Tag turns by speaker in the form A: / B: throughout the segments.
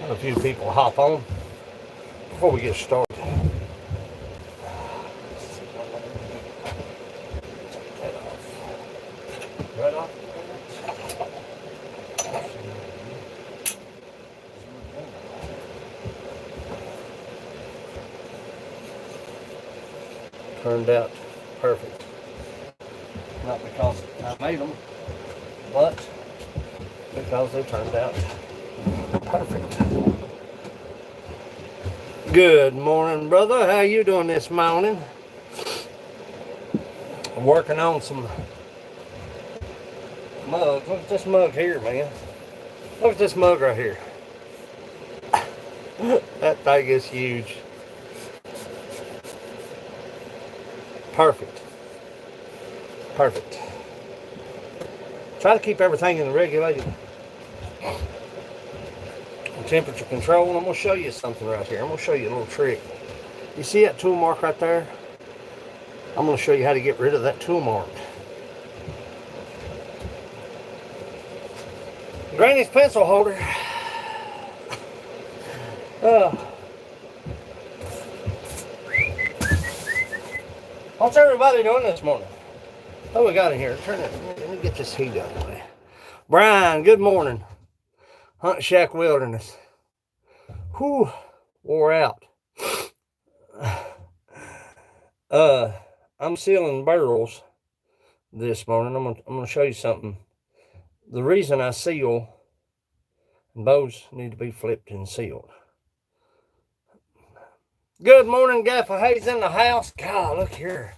A: A few people hop on before we get started. Right off. Turned out perfect. Not because I made them, but because they turned out perfect. Good morning, brother. How you doing this morning? I'm working on some mugs. Look at this mug here, man. Look at this mug right here. That thing is huge. Perfect. Perfect. Try to keep everything in the regulated temperature control. And I'm going to show you something right here. I'm going to show you a little trick. You see that tool mark right there? I'm going to show you how to get rid of that tool mark. Granny's pencil holder. What's everybody doing this morning? What we got in here? Turn it. Let me get this heat out of the way. Brian, good morning. Hunt Shack Wilderness. Whew, wore out. I'm sealing barrels this morning. I'm gonna show you something. The reason I seal, bows need to be flipped and sealed. Good morning, Gaffer Hayes in the house. God, look here.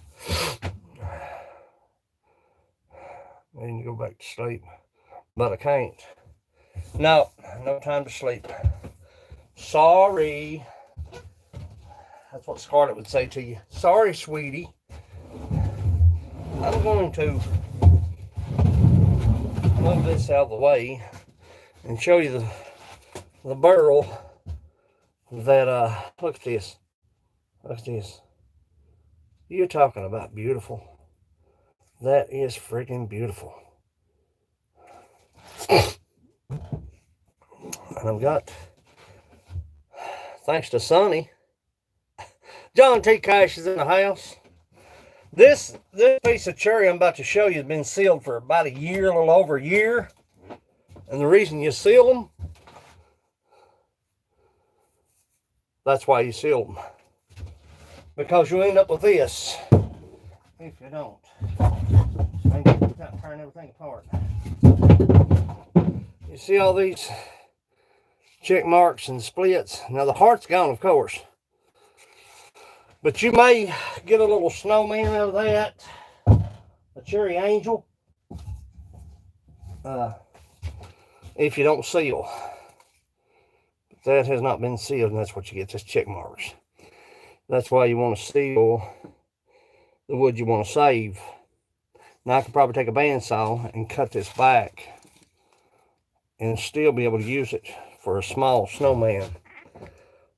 A: I need to go back to sleep, but I can't. No time to sleep. Sorry. That's what Scarlett would say to you. Sorry, sweetie. I'm going to move this out of the way and show you the barrel that, look at this. Look at this. You're talking about beautiful. That is freaking beautiful. And I've got, thanks to Sonny, John T. Cash is in the house. This piece of cherry I'm about to show you has been sealed for about a year, a little over a year. And the reason you seal them, that's why you seal them. Because you end up with this if you don't. I can without tearing everything apart. You see all these check marks and splits. Now the heart's gone, of course. But you may get a little snowman out of that. A cherry angel. If you don't seal. But that has not been sealed, and that's what you get, just check marks. That's why you want to seal the wood you want to save. Now I could probably take a bandsaw and cut this back and still be able to use it for a small snowman.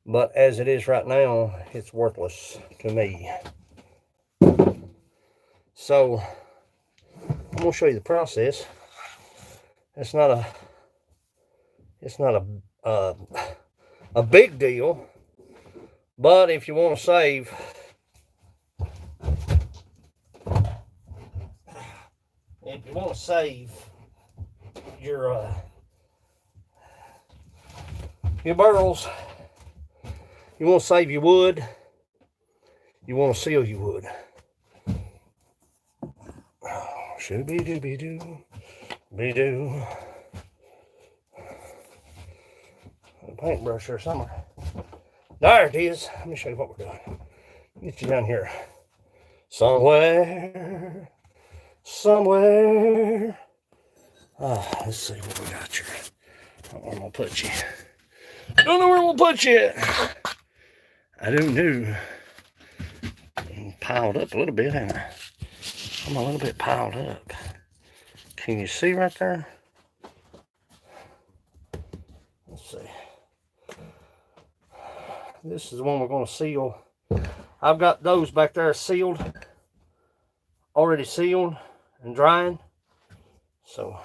A: But as it is right now, it's worthless to me. So I'm going to show you the process. It's not a big deal, but if you want to save your barrels, you want to save your wood, you want to seal your wood. Shoo-be-doo-be-doo, be-doo. A paintbrush or somewhere. There it is. Let me show you what we're doing. Get you down here. Somewhere. Let's see what we got here. I don't know where I'm going to put you. Don't know where we'll put you. I don't know. I'm piled up a little bit, ain't I? I'm a little bit piled up. Can you see right there? Let's see. This is the one we're going to seal. I've got those back there sealed, already sealed and drying. So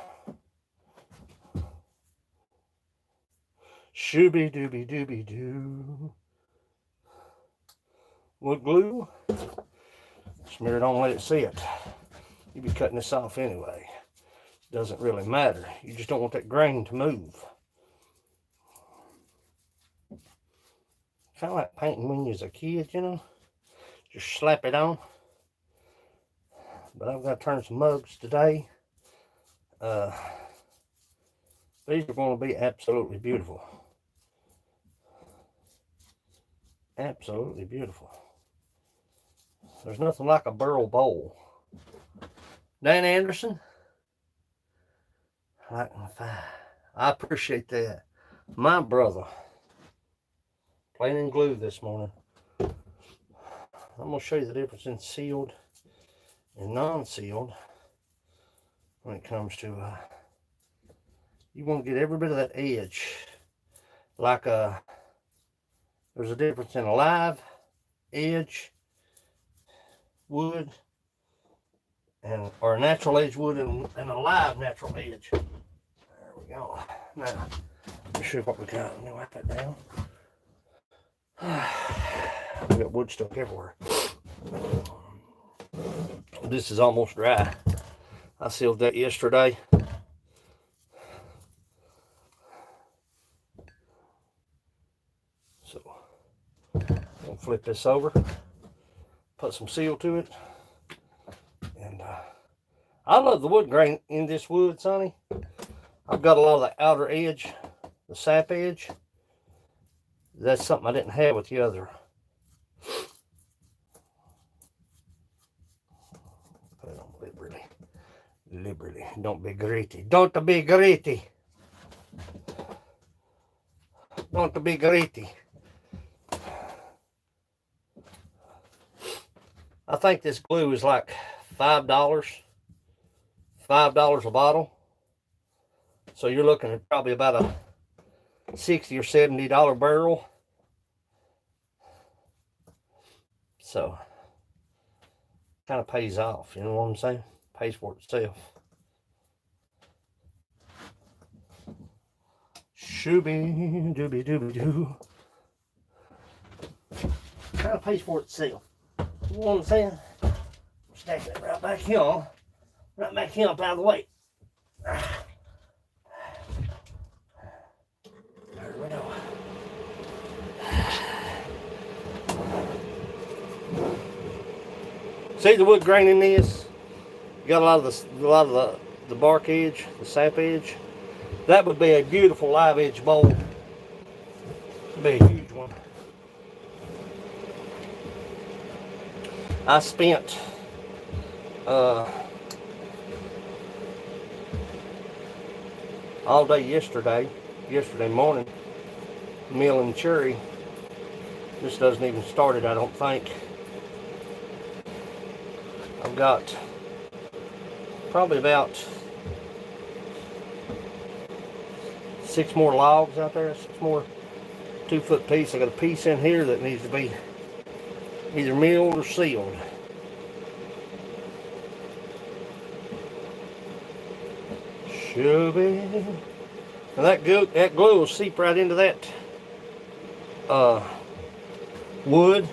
A: Shooby dooby dooby doo. Wood glue. Smear it on, let it sit. You'll be cutting this off anyway. Doesn't really matter. You just don't want that grain to move. Kind of like painting when you was a kid, you know. Just slap it on. But I've got to turn some mugs today. These are going to be absolutely beautiful. Absolutely beautiful. There's nothing like a burl bowl. Dan Anderson. I appreciate that. My brother. Plain and glue this morning. I'm going to show you the difference in sealed and non-sealed when it comes to you want to get every bit of that edge. Like there's a difference in a live edge wood or a natural edge wood and a live natural edge. There we go. Now, let me show you what we got. Let me wipe that down. We got wood stuck everywhere. This is almost dry. I sealed that yesterday. So, I'll flip this over, put some seal to it, and I love the wood grain in this wood, Sonny. I've got a lot of the outer edge, the sap edge. That's something I didn't have with the other. Put it on liberally. Liberally. Don't be greedy. Don't be greedy. Don't be greedy. I think this glue is like $5. $5 a bottle. So you're looking at probably about a $60 or $70 barrel. So kind of pays off, you know what I'm saying? Pays for itself. Shooby dooby dooby doo. Kind of pays for itself. You know what I'm saying? Stack that right back here. Right back here up out of the way. There we go. See the wood grain in this? You got a lot of the bark edge, the sap edge. That would be a beautiful live edge bowl. It'd be a huge one. I spent all day yesterday morning milling cherry. This doesn't even start it, I don't think. I've got probably about 6 more logs out there, 6 more 2-foot piece. I got a piece in here that needs to be either milled or sealed. Should be. And that glue will seep right into that wood.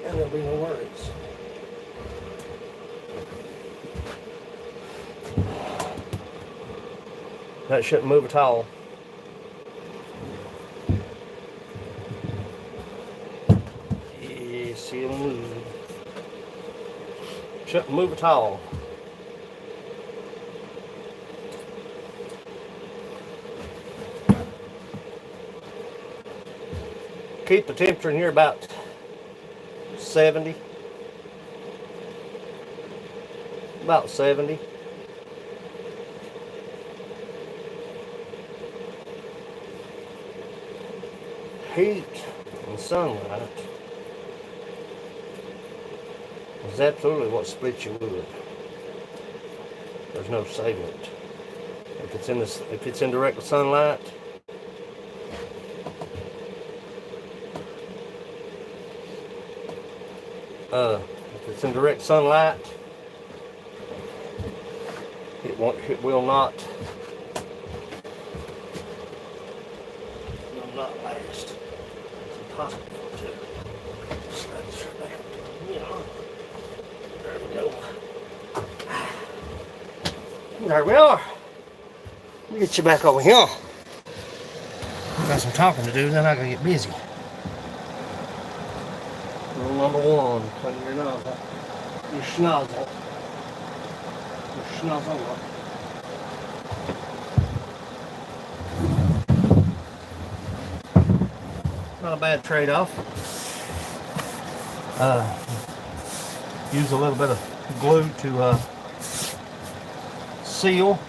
A: And there'll be no worries. That shouldn't move at all. Yeah, seal and move. Shouldn't move at all. Keep the temperature in here about 70. About 70. Heat and sunlight is absolutely what splits your wood. There's no saving it. If it's in direct sunlight, if it's in direct sunlight, it will not hospital too. So that's back, you know. There we go. There we are. Let me get you back over here. Got some talking to do, then I gotta get busy. Rule number one, clean your nose up. Your schnozzle. Your schnozzle. Not a bad trade-off. Use a little bit of glue to seal.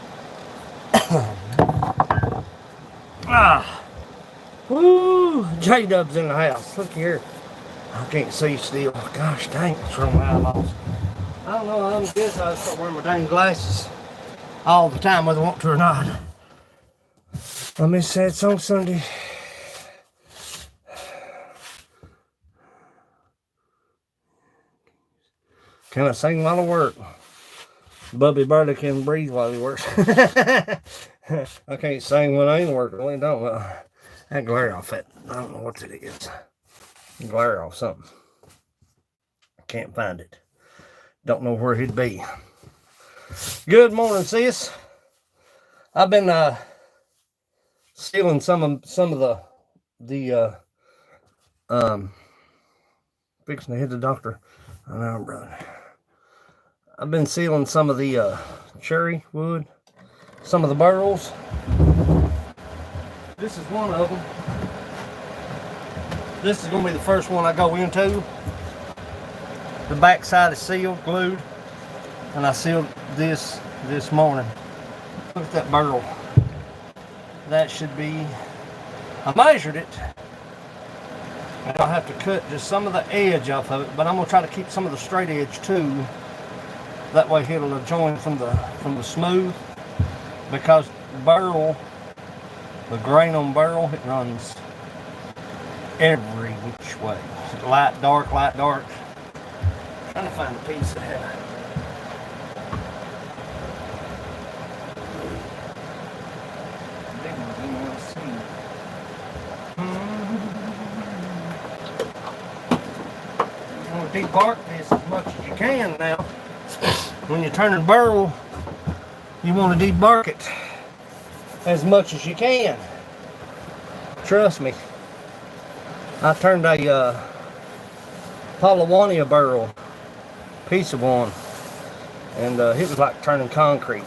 A: Woo! J-Dub's in the house. Look here. I can't see still. Gosh dang, it's from my eyeballs. I don't know. I guess I start wearing my dang glasses all the time, whether I want to or not. I missed that song Sunday. Can I sing while I work? Bubby Birdie can breathe while he works. I can't sing when I ain't working. I really don't. That glare off it. I don't know what it is. Glare off something. Can't find it. Don't know where he'd be. Good morning, sis. I've been sealing some of the fixing to hit the doctor. I know, brother. I've been sealing some of the cherry wood, some of the barrels. This is one of them. This is going to be the first one I go into. The back side is sealed, glued, and I sealed this morning. Look at that barrel. That should be, I measured it, and I'll have to cut just some of the edge off of it, but I'm going to try to keep some of the straight edge too. That way it'll join from the smooth, because barrel, the grain on barrel, it runs every which way. Light, dark, light, dark. Trying to find a piece that had big ones in there. Let's see. You want to debark this as much as you can now. When you're turning barrel, you want to debark it as much as you can. Trust me. I turned a Palawania barrel, piece of one, and it was like turning concrete.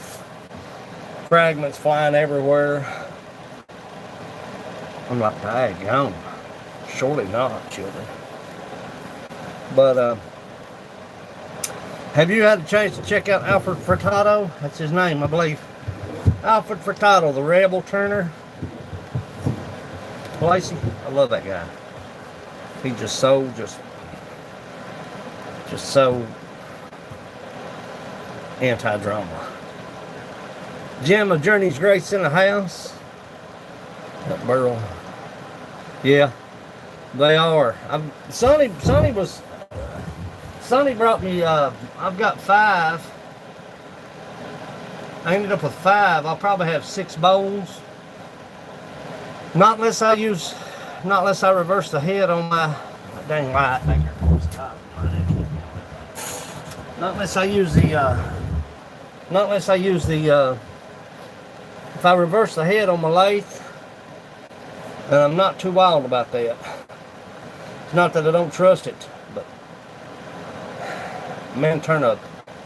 A: Fragments flying everywhere. I'm like, daggone. Surely not, children. But have you had a chance to check out Alfred Furtado? That's his name, I believe. Alfred Furtado, the rebel turner. Lacey, I love that guy. He's just so anti-drama. Jim of Journey's Grace in the house. That barrel. Yeah, they are. Sonny brought me, I've got 5. I ended up with 5. I'll probably have 6 bowls. Not unless I reverse the head on my dang light. Not unless I use the, if I reverse the head on my lathe, and I'm not too wild about that. It's not that I don't trust it, but man, turn up.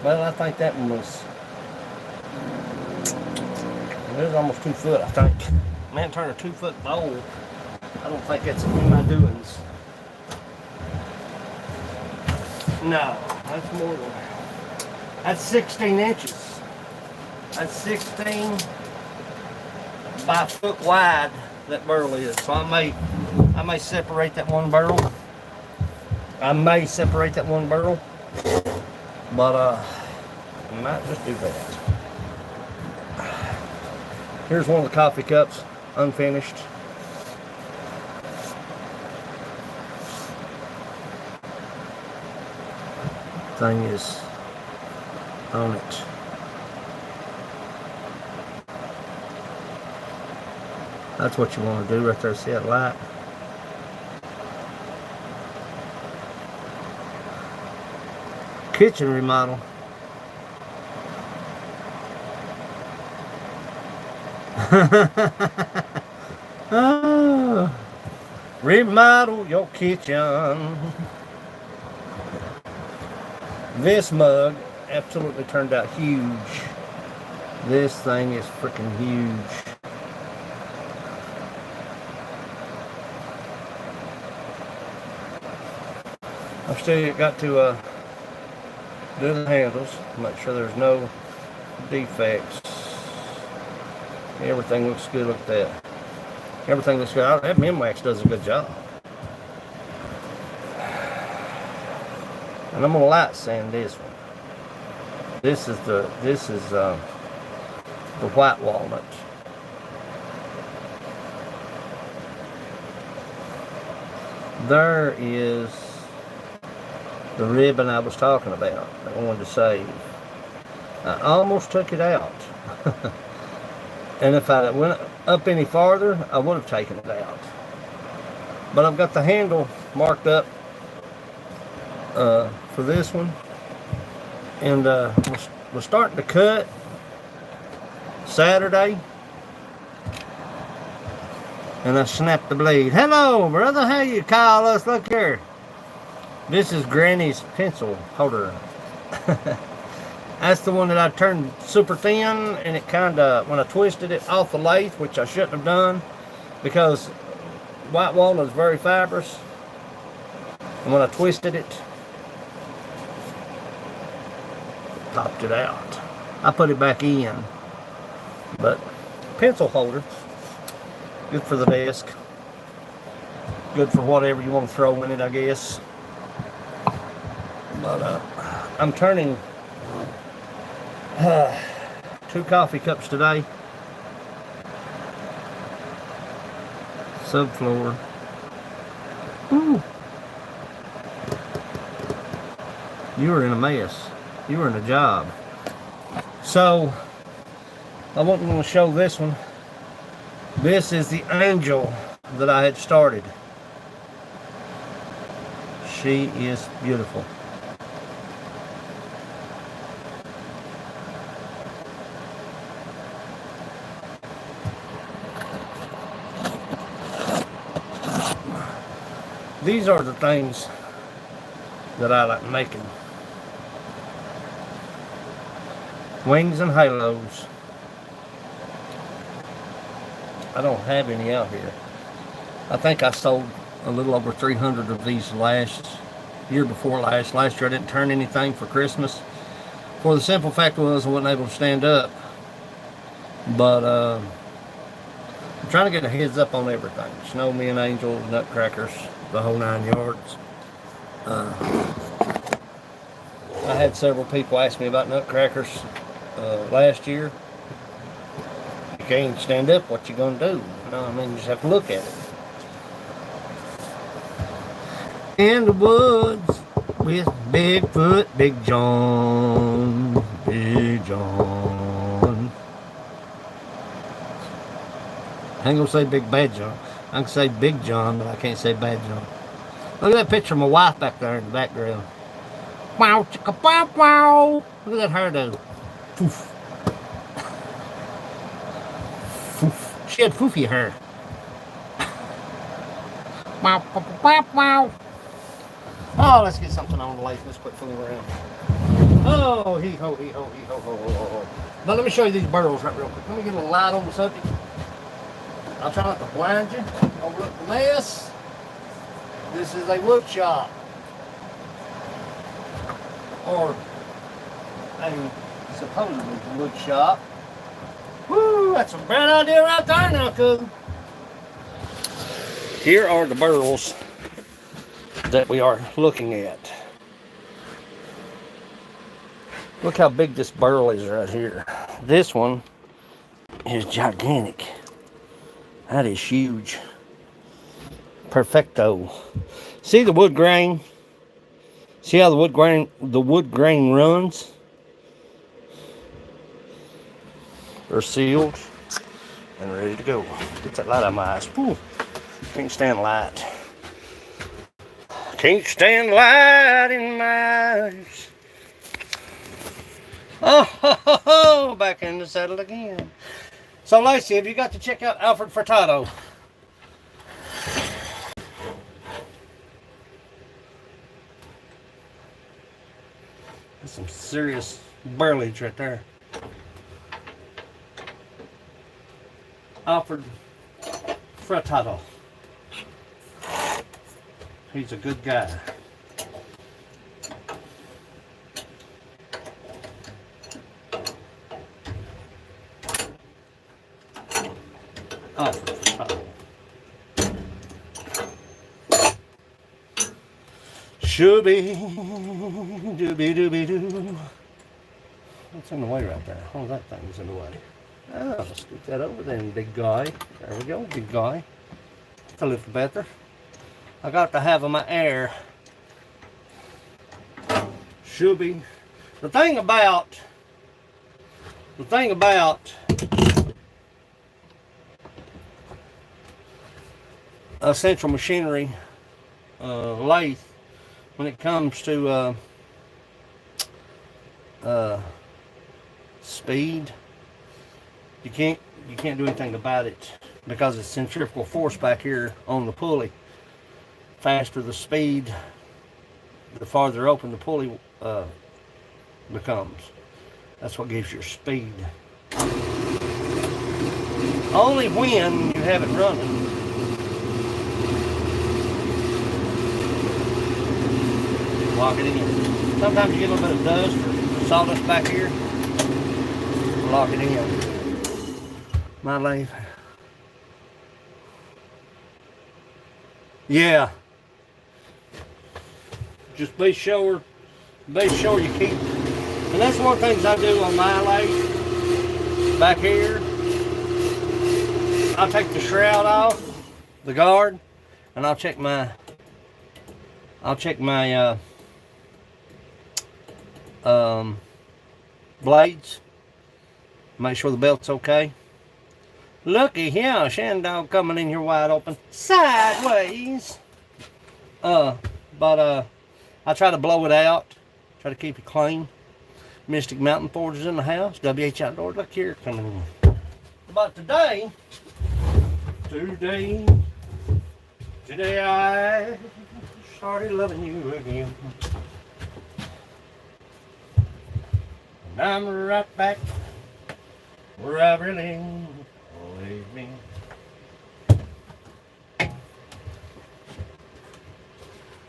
A: Well, I think that one was, it was almost 2 foot, I think. Man, turn a 2 foot bowl. I don't think that's in my doings. No, that's more than, that's 16 inches. That's 16 by foot wide, that barrel is. So I may separate that one barrel. But I might just do that. Here's one of the coffee cups, unfinished. Thing is on it. That's what you want to do right there. See that light? kitchen remodel. Oh, remodel your kitchen. This mug absolutely turned out huge. This thing is freaking huge. I've still got to do the handles, make sure there's no defects. Everything looks good. Look at that. Everything looks good. That Minwax does a good job. And I'm gonna light sand this one. This is the white walnut. There is the ribbon I was talking about that I wanted to save. I almost took it out. And if I went up any farther, I would have taken it out. But I've got the handle marked up for this one. And we're starting to cut Saturday. And I snapped the blade. Hello, brother. How you call us? Look here. This is Granny's pencil holder. That's the one that I turned super thin, and it kind of, when I twisted it off the lathe, which I shouldn't have done, because white walnut is very fibrous. And when I twisted it, popped it out. I put it back in. But pencil holder, good for the desk. Good for whatever you want to throw in it, I guess. But I'm turning 2 coffee cups today. Subfloor. Ooh. You were in a mess. You were in a job. So, I wasn't going to show this one. This is the angel that I had started. She is beautiful. These are the things that I like making. Wings and halos. I don't have any out here. I think I sold a little over 300 of these year before last. Last year I didn't turn anything for Christmas. For the simple fact was I wasn't able to stand up. But I'm trying to get a heads up on everything. Snowmen, angels, nutcrackers, the whole 9 yards. I had several people ask me about nutcrackers last year. You can't stand up, what you gonna do? You know, I mean, you just have to look at it. In the woods with Bigfoot, Big John, Big John. I ain't gonna say Big Bad John. I can say Big John, but I can't say Bad John. Look at that picture of my wife back there in the background. Wow, chicka, wow, wow. Look at that hairdo. Poof. Poof. She had foofy hair. Wow, wow, wow, wow. Oh, let's get something on the lathe. Let's quit fooling around. Oh, hee ho, hee ho, hee ho, ho, ho, ho. Now let me show you these burls right real quick. Let me get a little light on the subject. I'll try not to blind you. Overlook the mess. This is a Woodshop. Or a supposedly Woodshop. Woo, that's a bad idea right there now, cousin. Here are the burls that we are looking at. Look how big this burl is right here. This one is gigantic. That is huge. Perfecto. See the wood grain? See how the wood grain runs? They're sealed and ready to go. Get that light out of my eyes. Whew. Can't stand light. Can't stand light in my eyes. Oh, back in the saddle again. So, Lacey, have you got to check out Alfred Furtado? That's some serious burlage right there. Alfred Furtado. He's a good guy. Alfred Furtado. Shooby, dooby dooby doo. What's in the way right there? Oh, that thing's in the way. Oh, let's get that over then, big guy. There we go, big guy. It's a little better. I got to have my air. Shooby. The thing about Essential Machinery lathe, when it comes to speed, you can't do anything about it because it's centrifugal force back here on the pulley. Faster the speed, the farther open the pulley becomes. That's what gives your speed. Only when you have it running. Lock it in. Sometimes you get a little bit of dust or sawdust back here. Lock it in. My lathe. Yeah. Just be sure you keep. And that's one of the things I do on my lathe. Back here, I'll take the shroud off, the guard, and I'll check my blades. Make sure the belt's okay. Looky here, Shandog coming in here wide open. Sideways. But I try to blow it out. Try to keep it clean. Mystic Mountain Forge is in the house. WH Outdoors, look here, coming in. But today I started loving you again. And I'm right back where I really always been.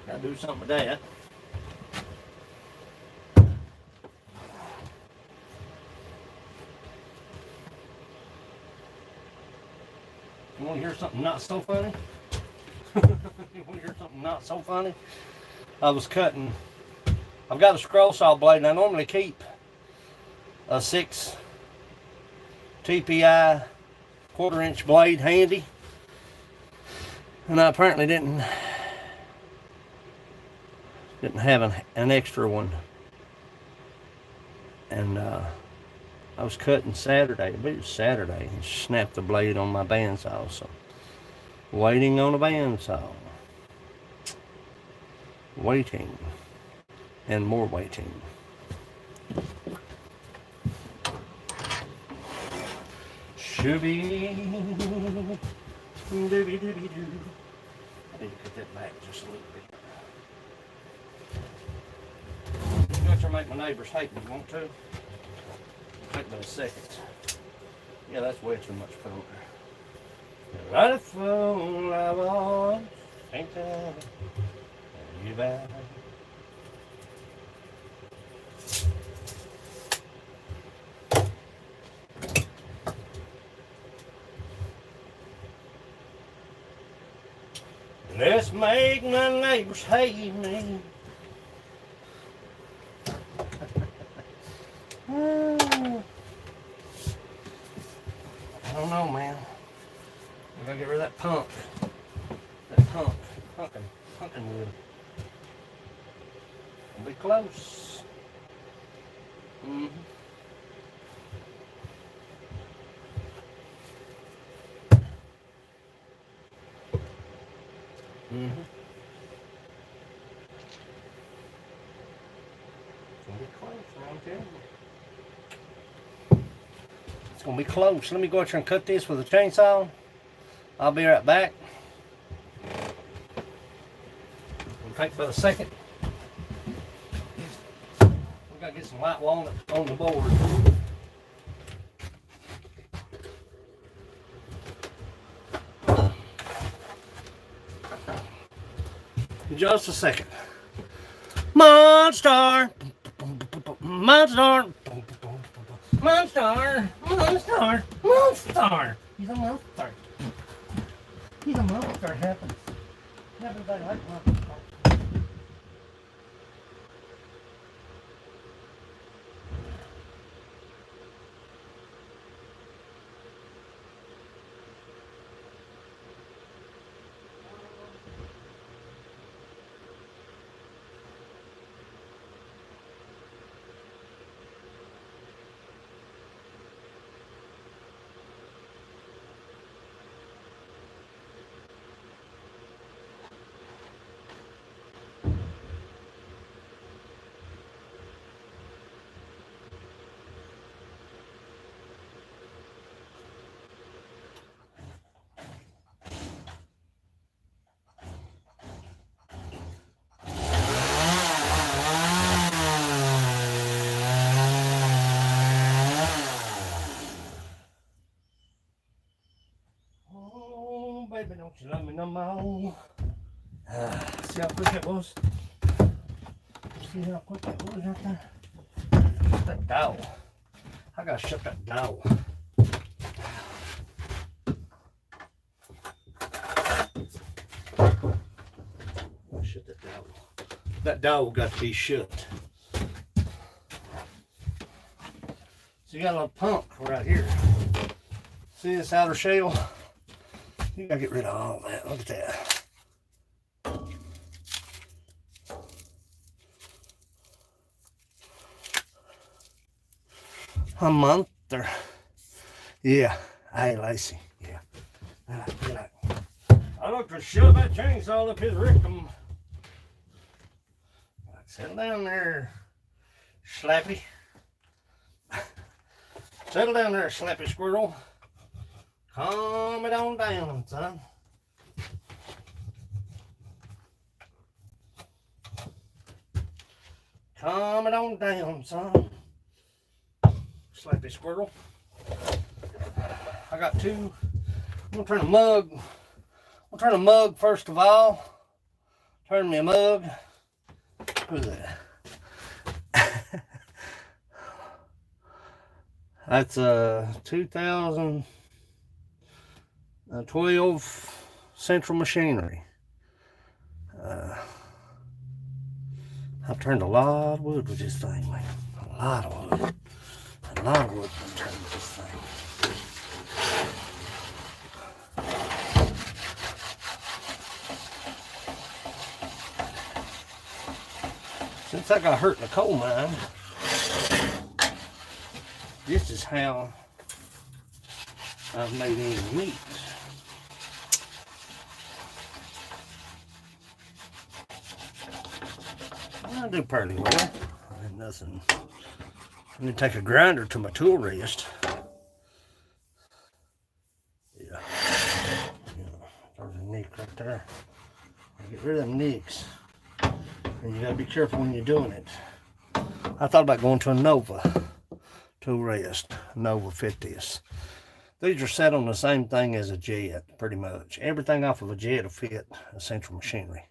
A: Gotta do something with that. You want to hear something not so funny? You want to hear something not so funny? I was cutting. I've got a scroll saw blade, and I normally keep a 6 TPI 1/4-inch blade handy, and I apparently didn't have an extra one, and I was cutting Saturday. I believe it was Saturday, and snapped the blade on my bandsaw. So, waiting on a bandsaw. Waiting. And more waiting. Shooby. Dooby dooby doo. I need to cut that back just a little bit. You got to make my neighbors hate me, want to? Take me a second. Yeah, that's way too much fun. Right a fool I was, ain't that you bad? Let's make my neighbors hate me. I don't know, man. I gotta get rid of that punk. Punkin wood. It'll be close. Mm-hmm. Mm-hmm. It'll be close, I'm telling you. It's gonna be close. Let me go out here and cut this with a chainsaw. I'll be right back. It'll take about a second. We gotta get some white walnut on the board. Just a second. Monster! Monster! Monster! Monster! Monster! He's a monster. He's a monster. Happens. Everybody likes monsters. Baby, don't you love me no more? See how quick it was? See how quick it was right there? Shut that door. I gotta shut that door. Shut that door. That door got to be shut. So you got a little pump right here. See this outer shell? You gotta get rid of all that. Look at that. A monster. Yeah. Hey, Lacey. Yeah. I look to shove that chainsaw up his rectum. Settle down there, Slappy. Settle down there, Slappy Squirrel. Calm it on down, son. Calm it on down, son. Slappy Squirrel. I got two. I'm gonna turn a mug. I'll turn a mug first of all. Turn me a mug. Who's that? That's a 2012 Central Machinery. I've turned a lot of wood with this thing, man. A lot of wood. A lot of wood I've turned with this thing. Since I got hurt in the coal mine, this is how I've made ends meet. I do fairly well. Ain't nothing. I need to take a grinder to my tool rest. Yeah. There's a nick right there. Get rid of them nicks. And you gotta be careful when you're doing it. I thought about going to a Nova tool rest, Nova 50s. These are set on the same thing as a Jet, pretty much. Everything off of a Jet will fit a Central Machinery.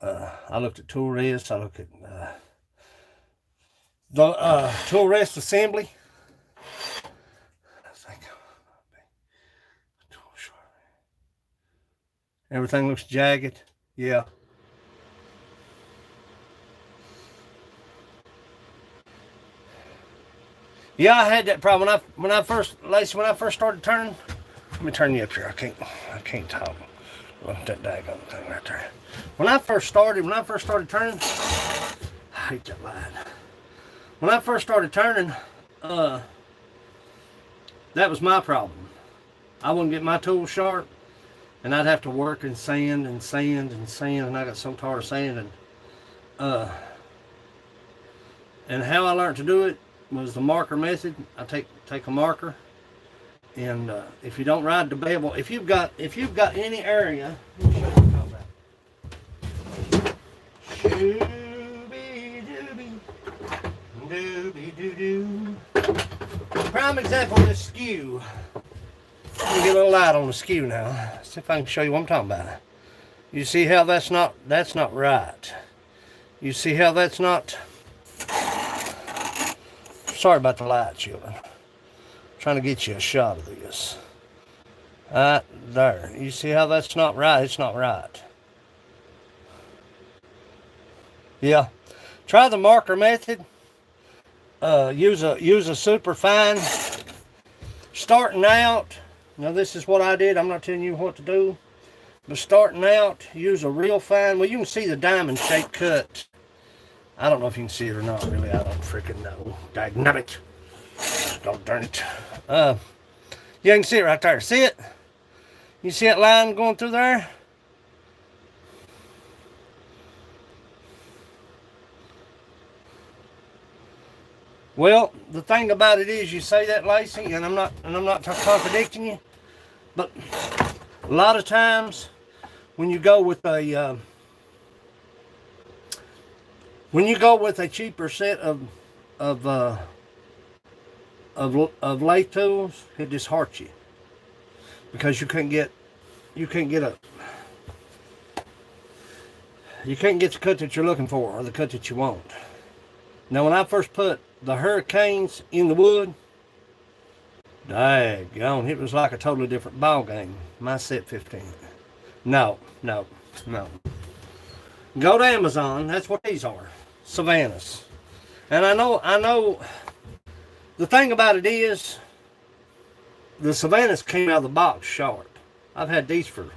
A: I looked at tool rest. I looked at the tool rest assembly. I think everything looks jagged. Yeah. Yeah, I had that problem when I first started turning. Let me turn you up here. I can't talk. Look at that daggone thing right there. When I first started turning, I hate that line. When I first started turning, that was my problem. I wouldn't get my tools sharp, and I'd have to work and sand, and I got so tired of sanding. And how I learned to do it was the marker method. I take a marker, and if you don't ride the bevel, if you've got any area, let me show you what I'm talking about. Shooby dooby, dooby doo doo. Prime example is skew. Let me get a little light on the skew now. See if I can show you what I'm talking about. You see how that's not right. You see how that's not. Sorry about the light, children. Trying to get you a shot of this. There. You see how that's not right? It's not right. Yeah. Try the marker method. Use a super fine. Starting out, now this is what I did. I'm not telling you what to do. But starting out, use a real fine. Well, you can see the diamond shaped cut. I don't know if you can see it or not, really. I don't freaking know. Dagnabbit. God darn it. Yeah, you can see it right there. See it? You see that line going through there? Well, the thing about it is, you say that, Lacey, and I'm not contradicting you, but a lot of times when you go with a cheaper set of lathe tools, it just hurts you because you can't get the cut that you're looking for or the cut that you want. Now, when I first put the hurricanes in the wood, daggone, it was like a totally different ball game. My set 15. No. Go to Amazon. That's what these are. Savannahs. And I know. The thing about it is, the Savannahs came out of the box sharp. I've had these for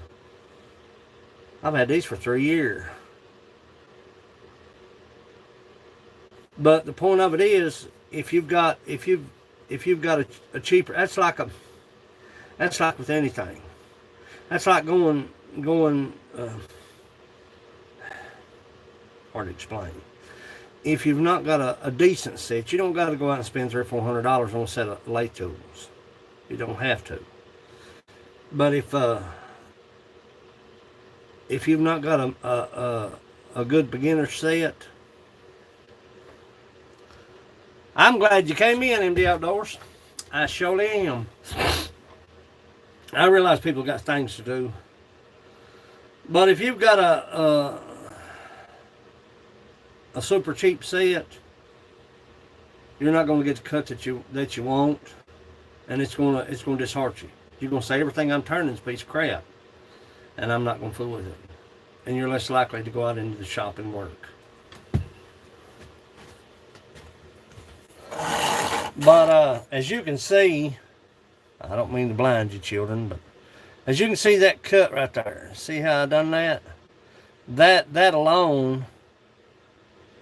A: 3 years. But the point of it is, if you've got a cheaper, that's like with anything. That's like going hard to explain. If you've not got a decent set, you don't got to go out and spend $300 or $400 on a set of lathe tools. You don't have to. But if you've not got a good beginner set, I'm glad you came in, MD Outdoors. I surely am. I realize people got things to do. But if you've got a super cheap set, you're not going to get the cut that you want, and it's going to disheart you. You're going to say everything I'm turning is a piece of crap, and I'm not going to fool with it. And you're less likely to go out into the shop and work. But as you can see, I don't mean to blind you, children, but as you can see that cut right there, see how I done that? That alone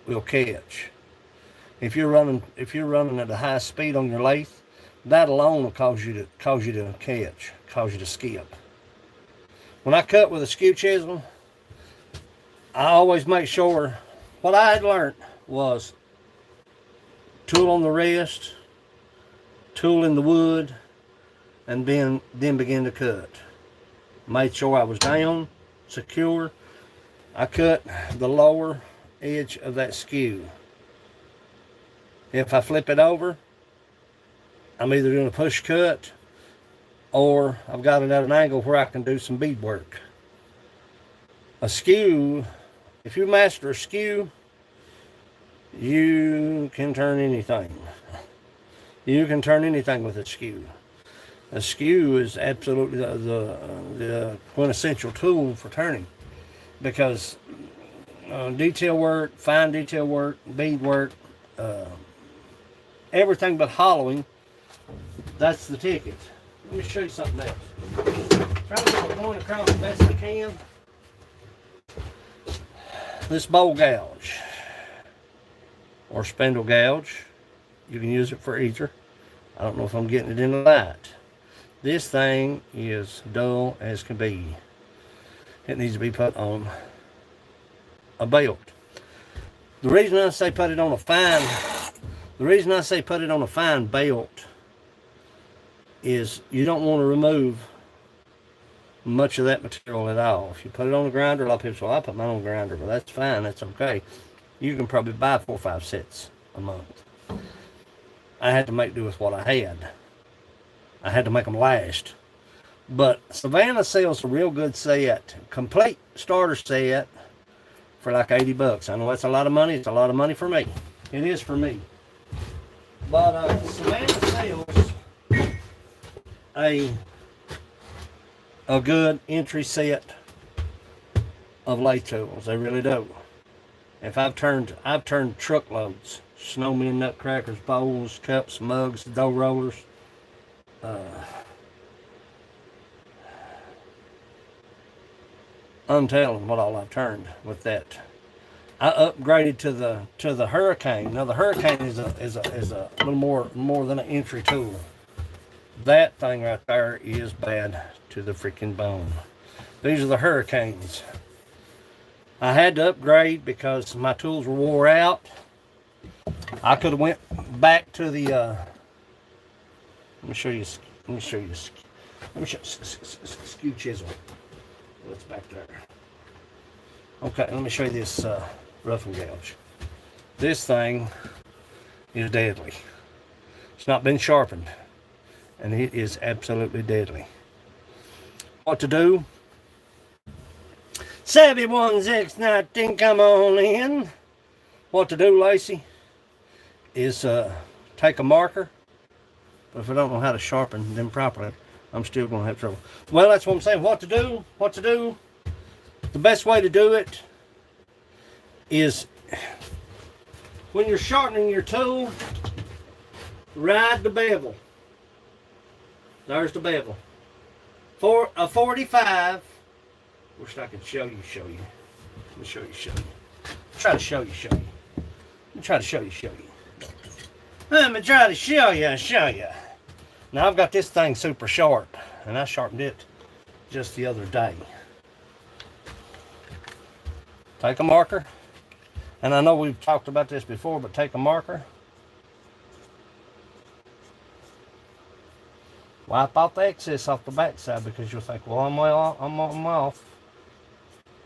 A: will catch. If you're running at a high speed on your lathe, that alone will cause you to catch, cause you to skip. When I cut with a skew chisel, I always make sure what I had learned was tool on the wrist, tool in the wood, and then begin to cut. Made sure I was down, secure. I cut the lower edge of that skew. If I flip it over, I'm either doing a push cut or I've got it at an angle where I can do some bead work. A skew, if you master a skew, you can turn anything. You can turn anything with a skew. A skew is absolutely the quintessential tool for turning, because detail work, fine detail work, bead work, everything but hollowing, that's the ticket. Let me show you something else. Try to get the point across the best I can. This bowl gouge or spindle gouge, you can use it for either. I don't know if I'm getting it in the light. This thing is dull as can be. It needs to be put on a belt. The reason I say put it on a The reason I say put it on a fine belt is you don't want to remove much of that material at all. If you put it on a grinder, a lot of people say, well, I put mine on a grinder, but that's fine, that's okay. You can probably buy 4 or 5 sets a month. I had to make do with what I had. I had to make them last. But Savannah sells a real good set, complete starter set, for like 80 bucks. I know that's a lot of money. It's a lot of money for me. It is for me. But Savannah sells a good entry set of lay tools. They really do. If I've turned truckloads, snowmen, nutcrackers, bowls, cups, mugs, dough rollers. I'm telling what all I've turned with that. I upgraded to the Hurricane. Now the Hurricane is a little more than an entry tool. That thing right there is bad to the freaking bone. These are the Hurricanes. I had to upgrade because my tools were wore out. I could have went back to the. Let me show you. Let me show you. Let me show skew chisel. What's back there? Okay, let me show you this rough and gouge. This thing is deadly. It's not been sharpened, and it is absolutely deadly. What to do? Savvy 1619, come on in. What to do, Lacey, is take a marker. But if I don't know how to sharpen them properly, I'm still going to have trouble. Well, that's what I'm saying. What to do? What to do? The best way to do it is when you're sharpening your tool, ride the bevel. There's the bevel. For a 45, wish I could show you. Let me show you. Try to show you. Let me try to show you. Let me try to show you. Now I've got this thing super sharp, and I sharpened it just the other day. Take a marker, and I know we've talked about this before, but take a marker. Wipe out the excess off the backside because you'll think, well, I'm off.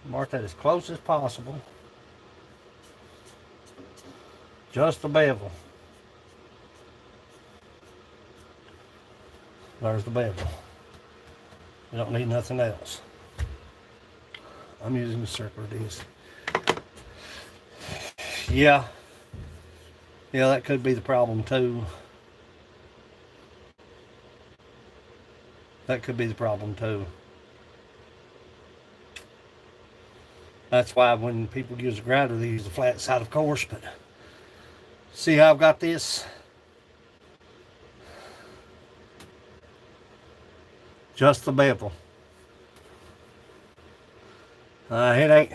A: Mark that as close as possible. Just the bevel. There's the bevel. You don't need nothing else. I'm using the circular disc. Yeah, that could be the problem too. That's why when people use a grinder, they use the flat side, of course. But see how I've got this? Just the bevel. It ain't.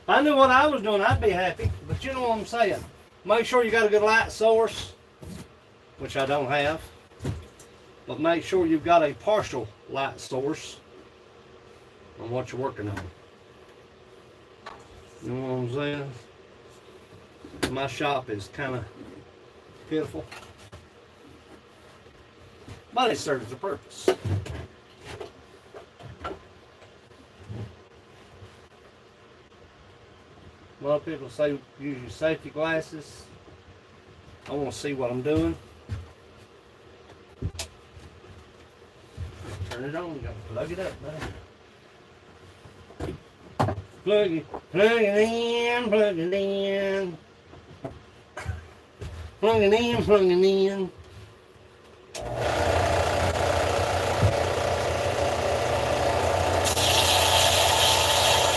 A: I knew what I was doing, I'd be happy. But you know what I'm saying. Make sure you got a good light source, which I don't have. But make sure you've got a partial light source on what you're working on. You know what I'm saying? My shop is kind of pitiful, but it serves a purpose. A lot of people say use your safety glasses. I want to see what I'm doing. Turn it on, you gotta plug it up, buddy. Plug it in. Plug it in.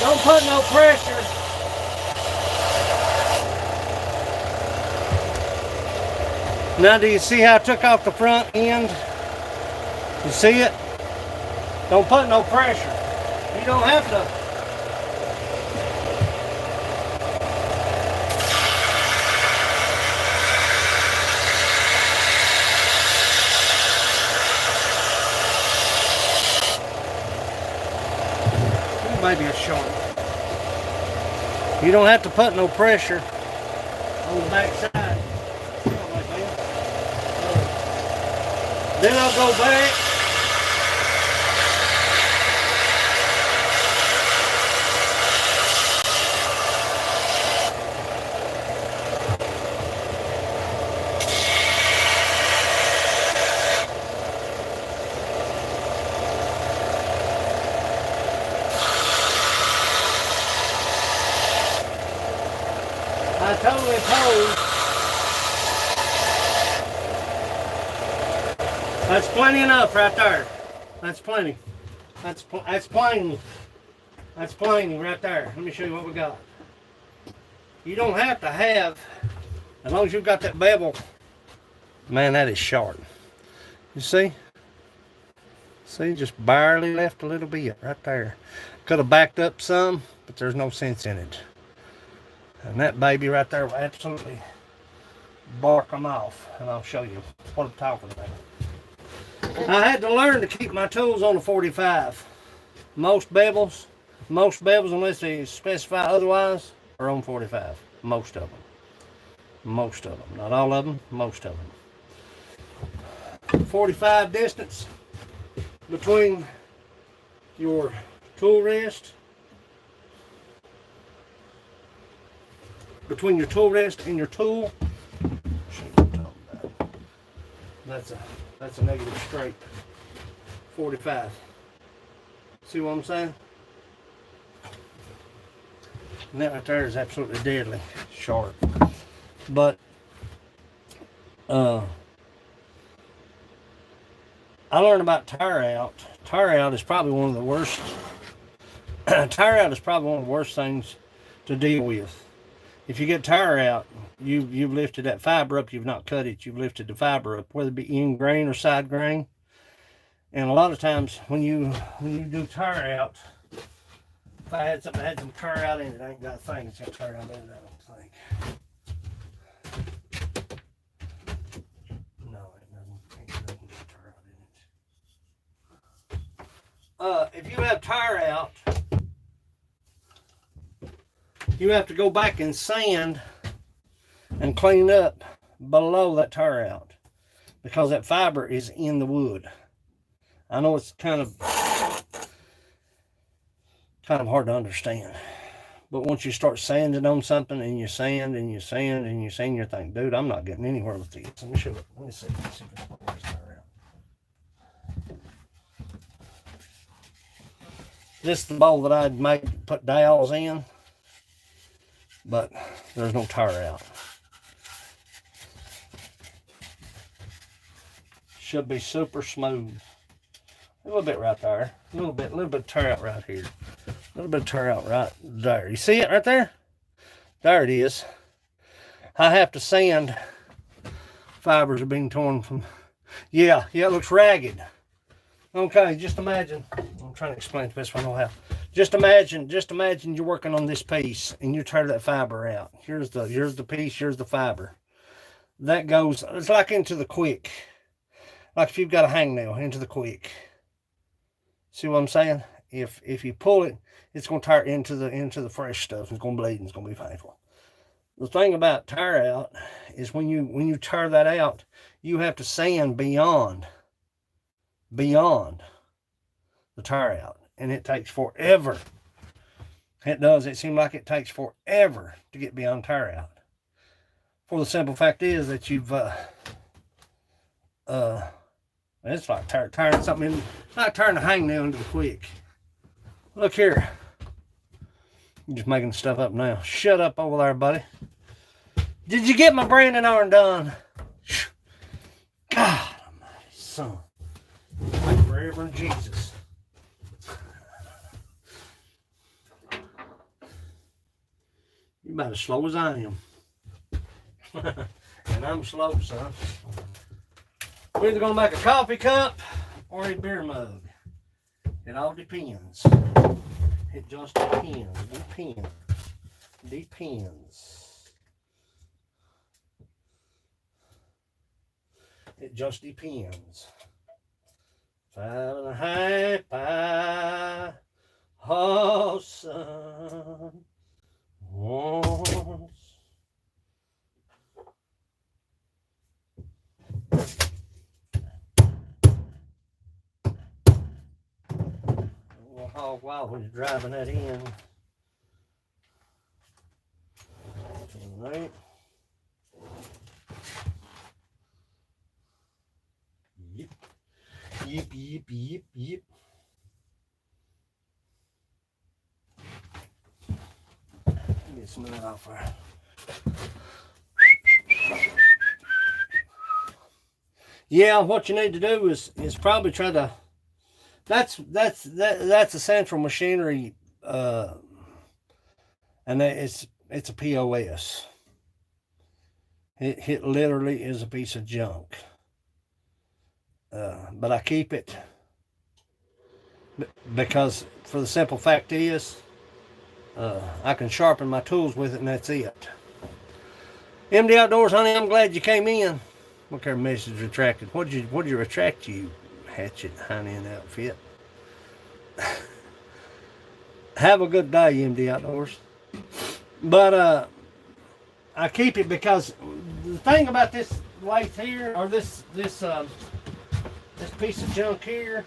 A: Don't put no pressure. Now do you see how I took off the front end? You see it? Don't put no pressure. You don't have to. Maybe a short. You don't have to put no pressure on the back side. Then I'll go back. I totally opposed. That's plenty enough right there. That's plenty. That's plenty. That's plenty right there. Let me show you what we got. You don't have to have, as long as you've got that bevel. Man, that is sharp. You see? See, just barely left a little bit right there. Could have backed up some, but there's no sense in it. And that baby right there will absolutely bark them off. And I'll show you what I'm talking about. I had to learn to keep my tools on the 45. Most bevels, unless they specify otherwise, are on 45. Most of them. Most of them. Not all of them, most of them. 45 distance between your tool rest, and your tool. That's a negative straight. 45. See what I'm saying? And that right there is absolutely deadly sharp. But I learned about tire out. Tire out is probably one of the worst. Tire out is probably one of the worst things to deal with. If you get tire out, you've lifted that fiber up. You've not cut it. You've lifted the fiber up, whether it be in grain or side grain. And a lot of times when you do tire out, if I had something that had some tire out in it, I ain't got a thing that's got tire out in it, I don't think. No, it doesn't get tire out in it. If you have tire out, you have to go back and sand and clean up below that tire out because that fiber is in the wood. I know it's kind of hard to understand, but once you start sanding on something and you sand and you sand and you sand, you think, dude, I'm not getting anywhere with these. Let me show you. Let me see. Where's the tire out? This is the bowl that I'd put dowels in, but there's no tire out. Should be super smooth. A little bit right there. A little bit of tire out right here. A little bit of tire out right there. You see it right there? There it is. I have to sand. Fibers are being torn from. Yeah, it looks ragged. Okay, just imagine. I'm trying to explain it the best way I know how. Just imagine you're working on this piece and you tear that fiber out. Here's the piece, here's the fiber. That goes, it's like into the quick. Like if you've got a hangnail into the quick. See what I'm saying? If you pull it, it's going to tear into the fresh stuff. It's going to bleed and it's going to be painful. The thing about tire out is when you tear that out, you have to sand beyond the tire out, and it takes forever. It does. It seems like it takes forever to get beyond tire out. For the simple fact is that you've it's like tearing something in, like turning a hangnail into the quick. Look here. I'm just making stuff up now. Shut up over there, buddy. Did you get my branding iron done? God almighty, son. Like Reverend Jesus. You about as slow as I am. And I'm slow, son. We're either going to make a coffee cup or a beer mug. It all depends. It just depends. Depends. It just depends. 5.5 by oh son once. hog wild when you're driving that in. Right. Yep. Yep, yep, yep, yep. Get some of that off there. Yeah, what you need to do is probably try to. That's a central machinery, and it's a POS. It literally is a piece of junk. But I keep it because for the simple fact is, I can sharpen my tools with it, and that's it. MD Outdoors, honey, I'm glad you came in. What kind of message retracted? What'd you retract, you hatchet hind outfit? Have a good day, MD Outdoors. But I keep it because the thing about this lathe here, or this piece of junk here,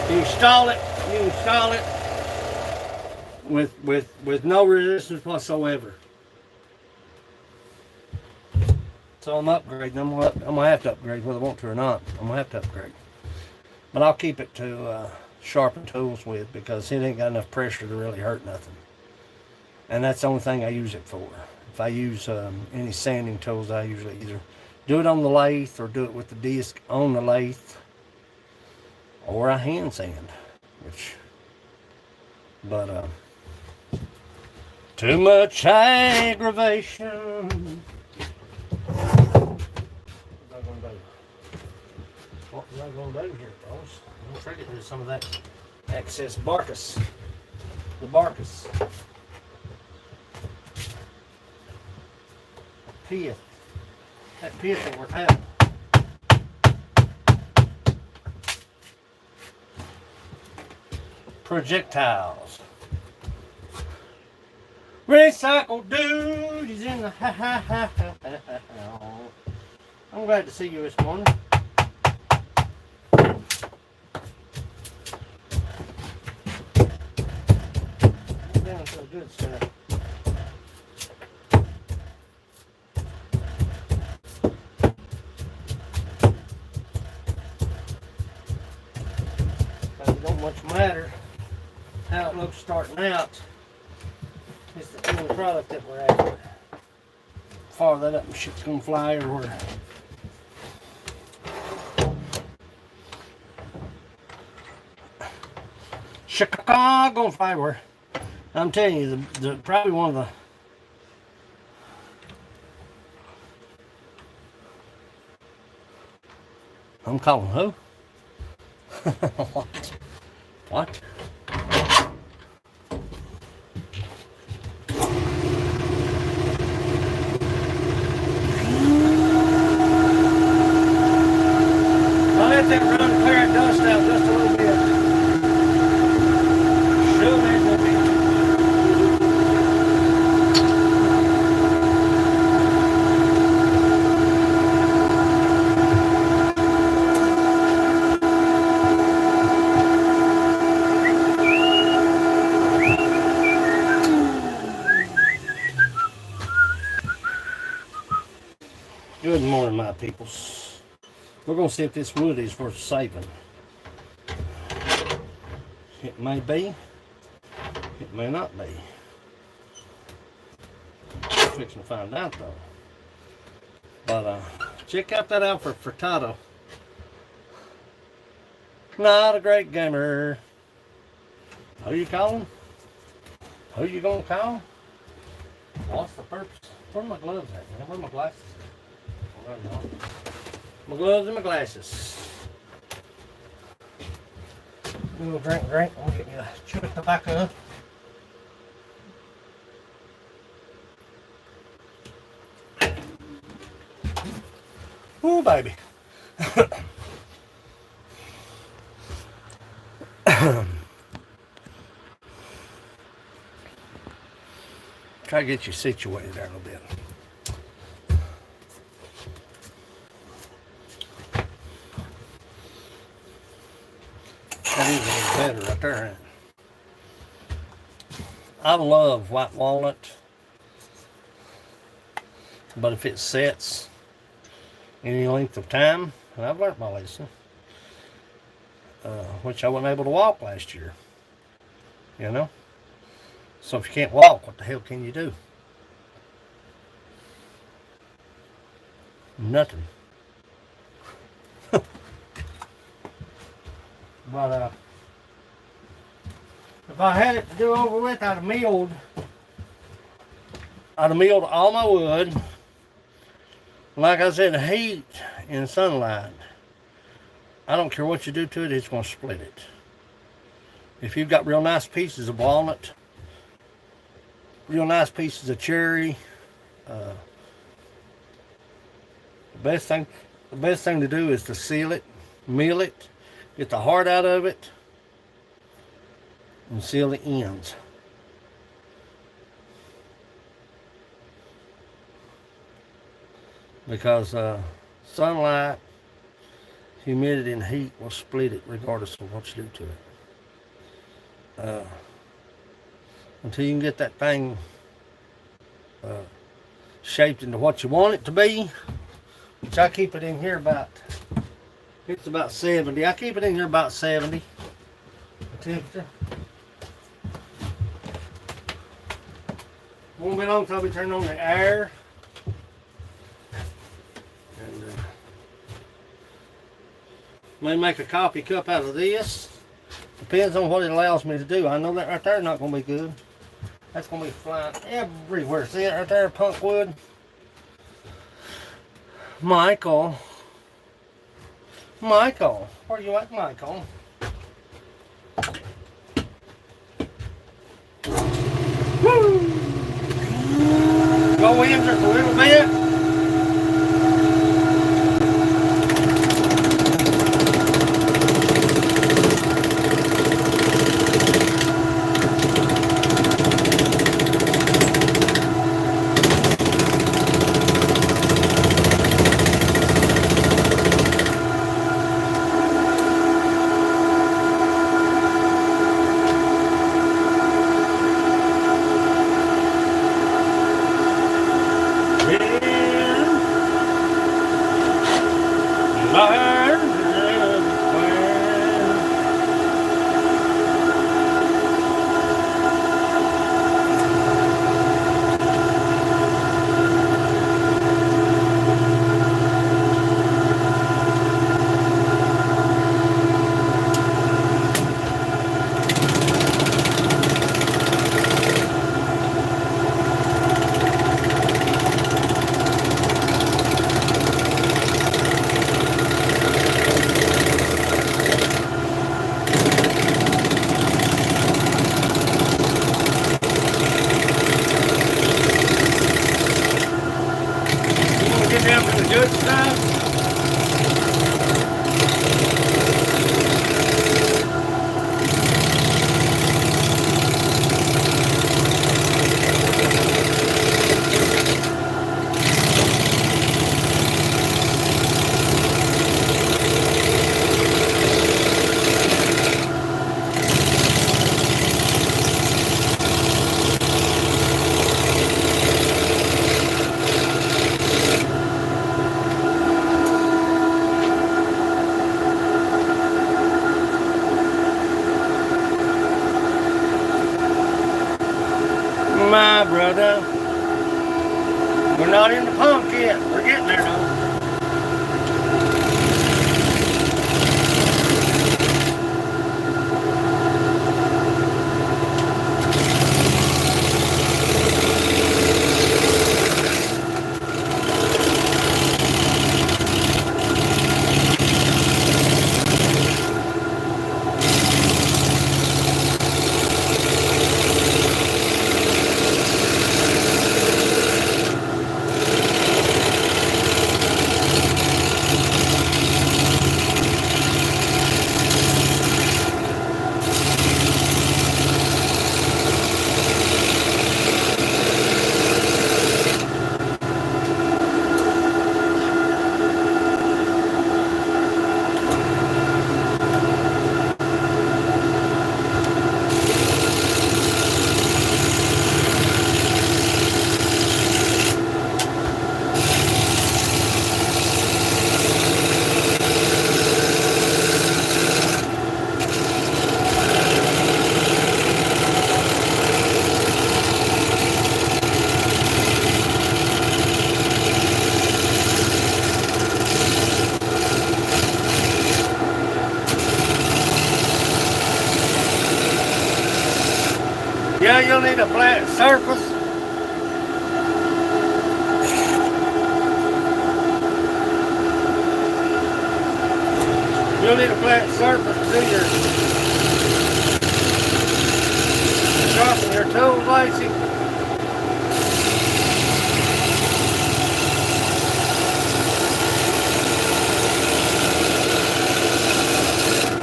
A: you install it with no resistance whatsoever. So I'm upgrading. I'm gonna have to upgrade whether I want to or not. I'm gonna have to upgrade, but I'll keep it to sharpen tools with because it ain't got enough pressure to really hurt nothing. And that's the only thing I use it for. If I use any sanding tools, I usually either do it on the lathe or do it with the disc on the lathe, or I hand sand, but too much aggravation. What was I going to do here, fellas? I'm going to try to get rid of some of that excess barkus. The barkus. Pith. That pith ain't worth having. Projectiles. Recycle dudes in the I'm glad to see you this morning. Down to the good stuff. But it don't much matter how it looks starting out. It's the end product that we're after. Fire that up and shit's gonna fly everywhere. Chicago fiber. I'm telling you, the probably one of the I'm calling who? What? What? I'll let that run and clear that dust out just a little bit. Sure, man, will be. Good morning, my peoples. We're going to see if this wood is worth saving. It may be. It may not be. I'm fixing to find out, though. But check out that Alfred Furtado. Not a great gamer. Who you calling? Who you going to call? What's the purpose? Where are my gloves at, man? Where are my glasses at? My gloves and my glasses. A little drink. I'll get you a chew of tobacco. Ooh, baby. Try to get you situated there a little bit. That is a little better right there. I love white walnut, but if it sets any length of time, and I've learned my lesson, which I wasn't able to walk last year, you know? So if you can't walk, what the hell can you do? Nothing. But if I had it to do over with, I'd have milled all my wood. Like I said, heat and sunlight, I don't care what you do to it, it's going to split it. If you've got real nice pieces of walnut, real nice pieces of cherry, the best thing to do is to seal it, mill it, get the heart out of it, and seal the ends. Because sunlight, humidity, and heat will split it regardless of what you do to it. Until you can get that thing shaped into what you want it to be, which I keep it in here it's about 70. I keep it in here about 70. The temperature. Won't be long until we turn on the air. And may make a coffee cup out of this. Depends on what it allows me to do. I know that right there is not going to be good. That's going to be flying everywhere. See it right there, punk wood? Michael, where you at, Michael? Woo! Go in just a little bit. My brother, we're not in the punk yet. We're getting there though. still need a flat surface. You'll need a flat surface to do your sharpen your tools, Lacey.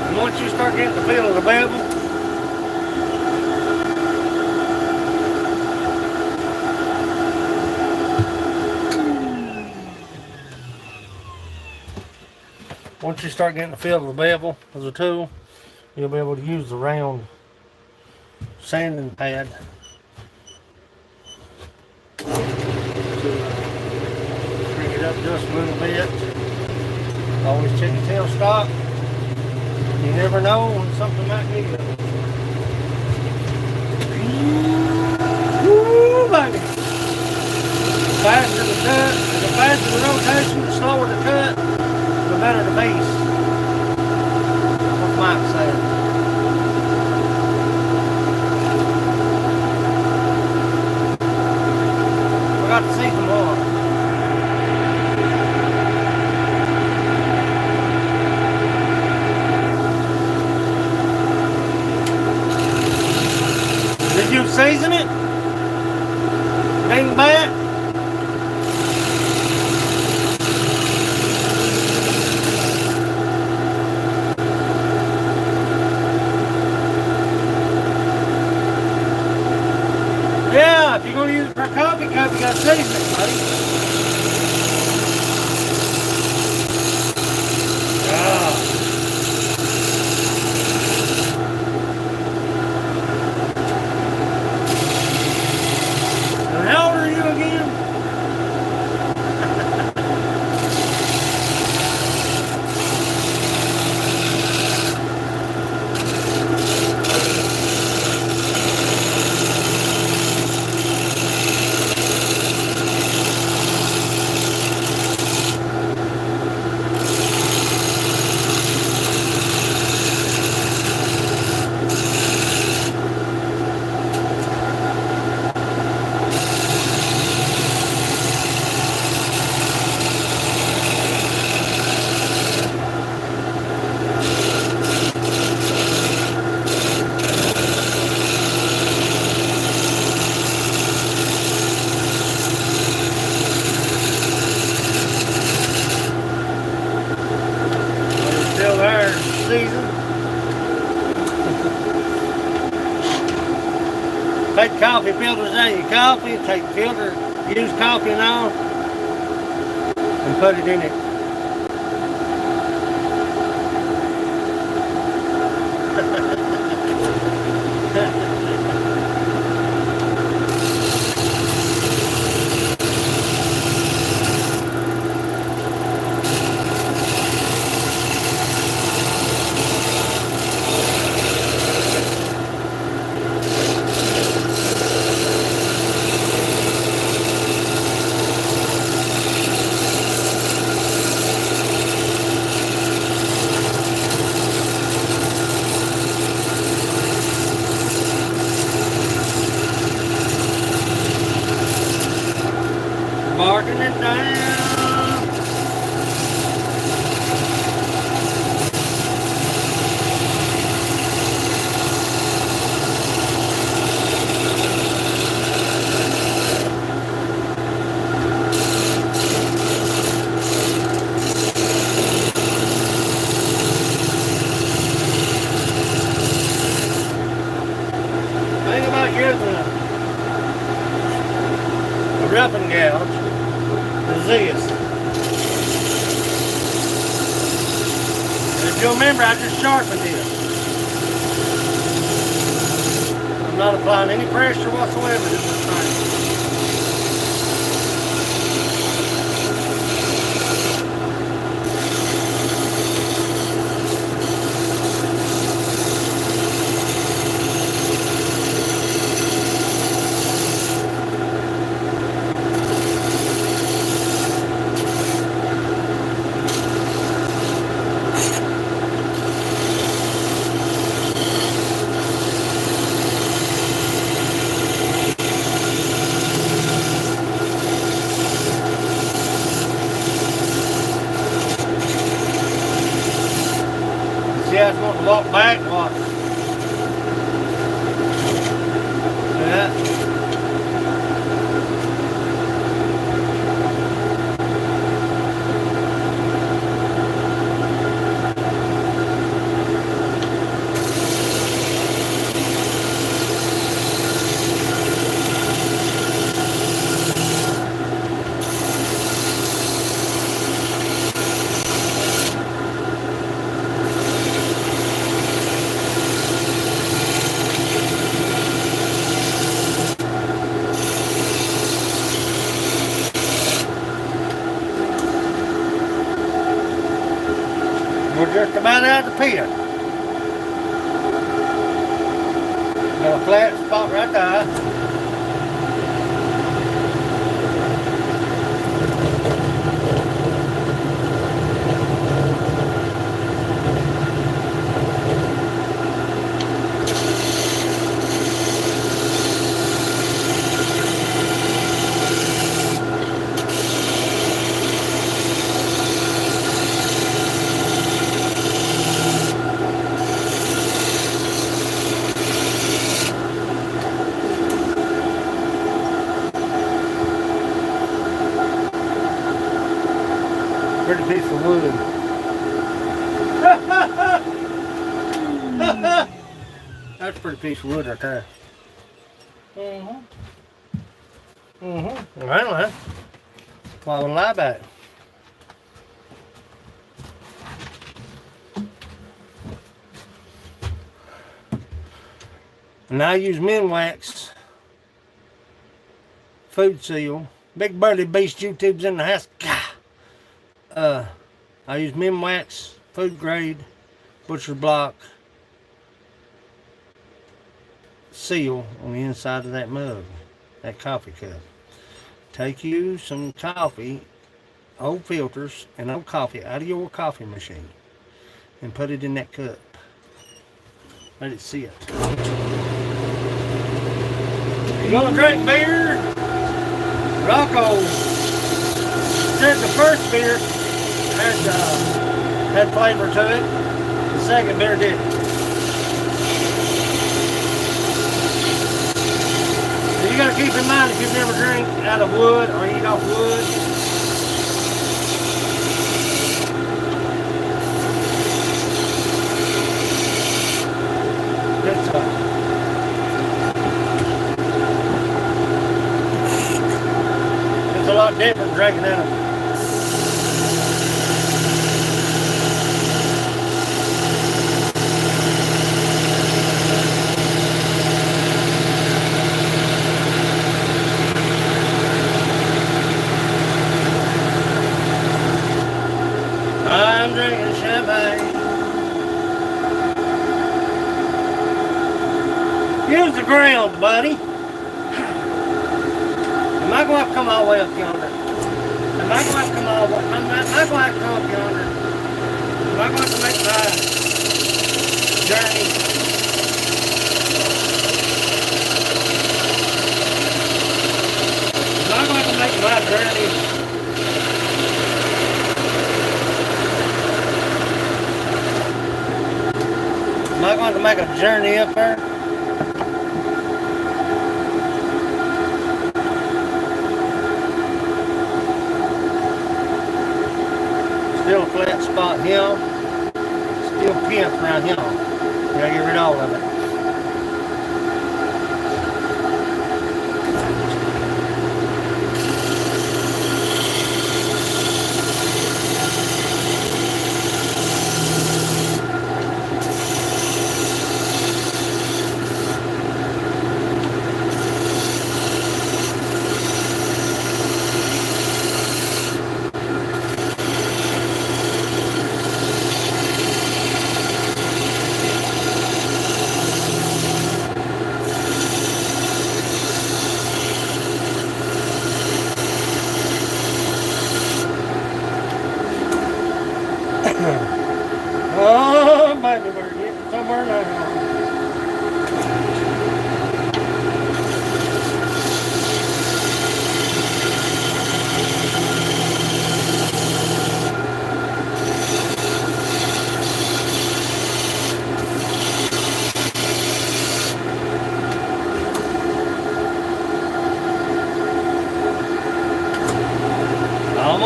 A: And once you start getting the feel of the bevel, of the tool, you'll be able to use the round sanding pad to bring it up just a little bit. Always check your tailstock. You never know when something might be good. Woo, baby! Faster the cut, the faster the rotation, the slower the cut, the better the base. What Mike said. Forgot to see some more. Did you season it? Ding back? Yeah, if you're going to use it for a coffee cup, you got to season it, buddy. And how old are you again? Still there, season. Take coffee filters out of your coffee, take filter, used coffee and all, and put it in it. Marking it down. Think about using a roughing gouge. Is this. And if you'll remember, I just sharpened it. I'm not applying any pressure whatsoever to this thing. walk back, what? Yeah. We're just about out of the pit. Got a flat spot right there. Pretty piece of wood. That's a pretty piece of wood right there. Well, why would I lie about it? And I use Minwax food seal. Big burly beast YouTube's in the house. I use Minwax food grade butcher block seal on the inside of that mug, that coffee cup. Take you some coffee, old filters and old coffee out of your coffee machine and put it in that cup. Let it sit. You gonna drink beer? Rocco said the first beer had flavor to it. The second beer didn't. So you gotta keep in mind, if you've never drank out of wood or eat off wood, it's a lot different drinking out of. I'm drinking champagne. Use the ground, buddy. Am I going to come all the way up yonder? Am I going to come all the way? Am I going to come up yonder? Am I going to make my journey? Am I going to make my journey? Am I going to make a journey up there? Still a flat spot here. Still pimp right here. Gotta get rid of all of it.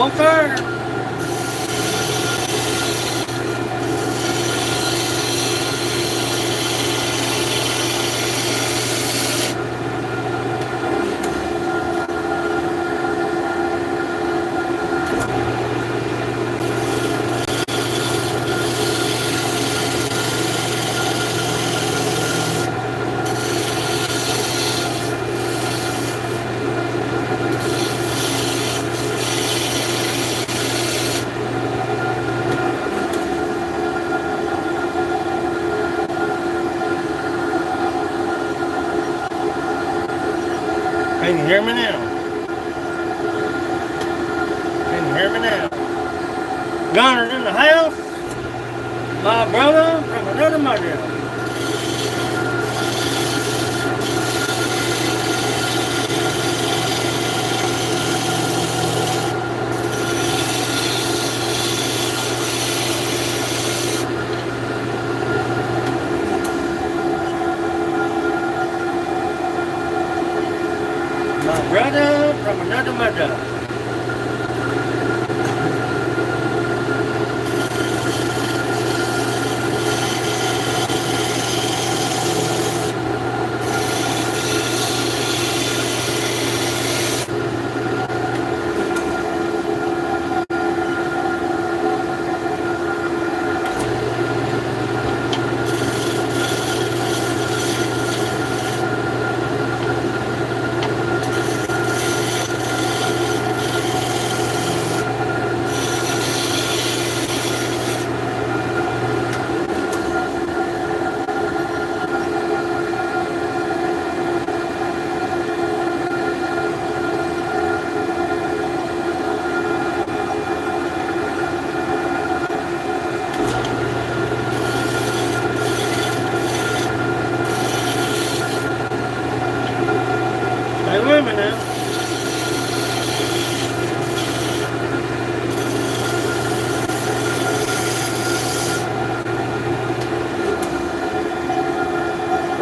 A: on fire. Can you hear me now? Can you hear me now? Gunner's in the house. My brother from another mother. My brother from another mother. Hey, wait a minute now.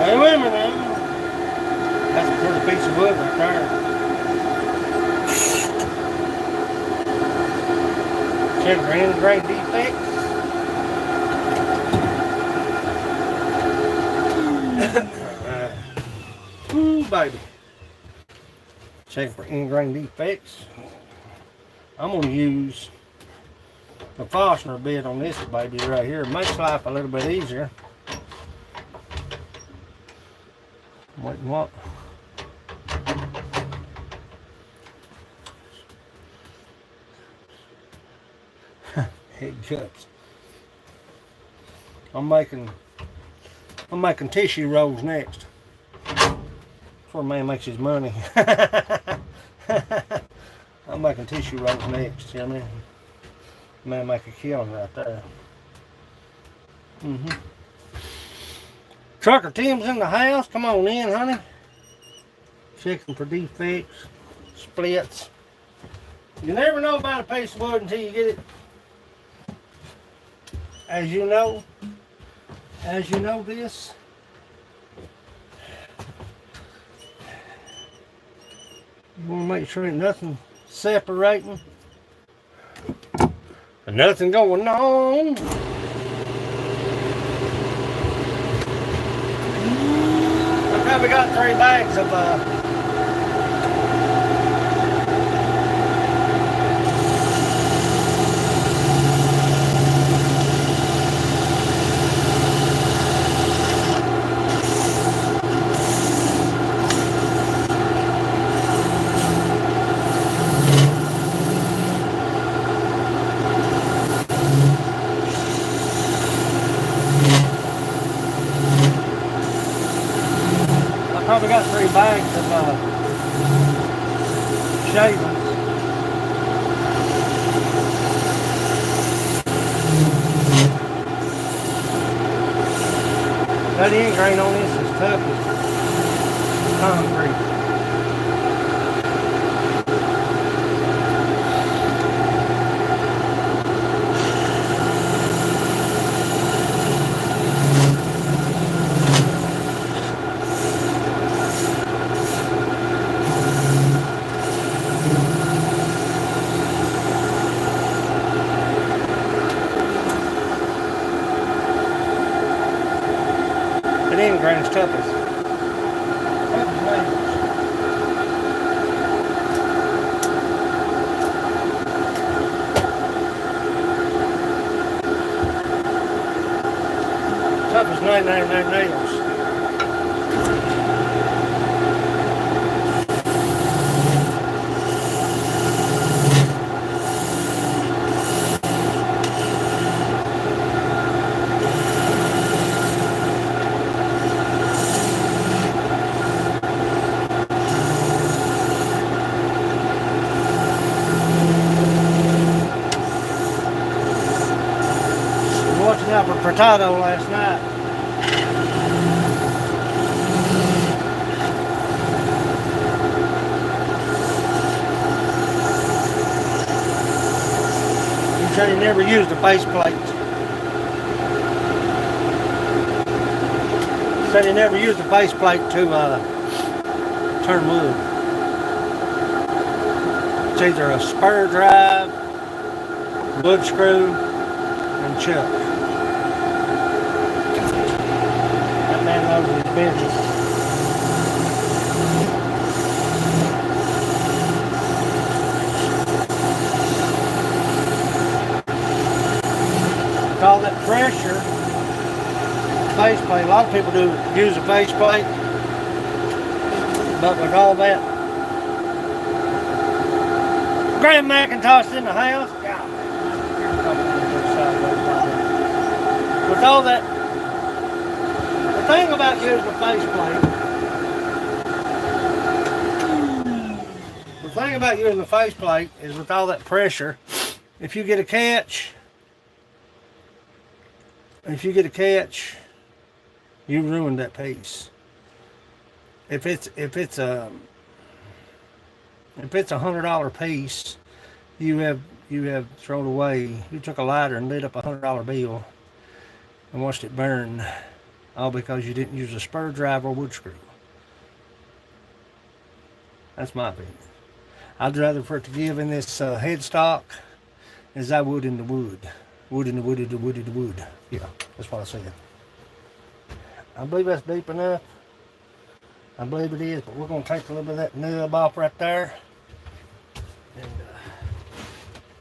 A: Hey, wait a minute now. That's a pretty piece of wood right there. Check for any great defects. Ooh, baby. Check for ingrain defects. I'm going to use the Fastener bit on this baby right here. It makes life a little bit easier. Wait, what? It guts. I'm making tissue rolls next. That's where a man makes his money. I'm making tissue rolls next. You know what I mean? Man, make a killing right there. Trucker Tim's in the house. Come on in, honey. Checking for defects, splits. You never know about a piece of wood until you get it. As you know this. You want to make sure ain't nothing separating and nothing going on. I probably got 3 bags of probably got 3 bags of shavings. That end grain on this is tough as concrete. ain't there nails. Watching out for potato last night. He said he never used a base plate. He said he never used a base plate to turn wood. It's either a spur drive, wood screw, and chuck. That man knows his business. With all that pressure, face plate, a lot of people do use a face plate, but with all that Graham Macintosh in the house, God, with all that, the thing about using a face plate, the thing about using the face plate is with all that pressure, if you get a catch, you ruined that piece. If it's a $100 piece, you have thrown away. You took a lighter and lit up a $100 bill and watched it burn, all because you didn't use a spur drive or wood screw. That's my opinion. I'd rather for it to give in this headstock as I would in the wood. Wood in the wood in the wood in the wood. Yeah, that's what I said. I believe that's deep enough. I believe it is, but we're going to take a little bit of that nub off right there. And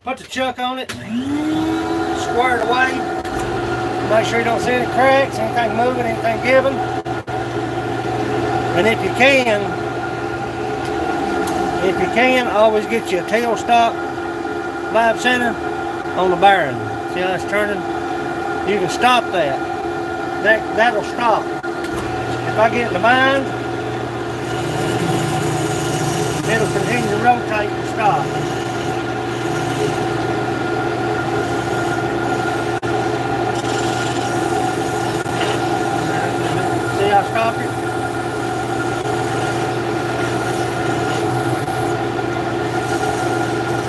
A: put the chuck on it. Square it away. Make sure you don't see any cracks, anything moving, anything giving. And if you can, always get you a tailstock 5-center on the bearing. See how it's turning? You can stop that. That'll stop. If I get in the bind, it'll continue to rotate and stop. See how I stopped it?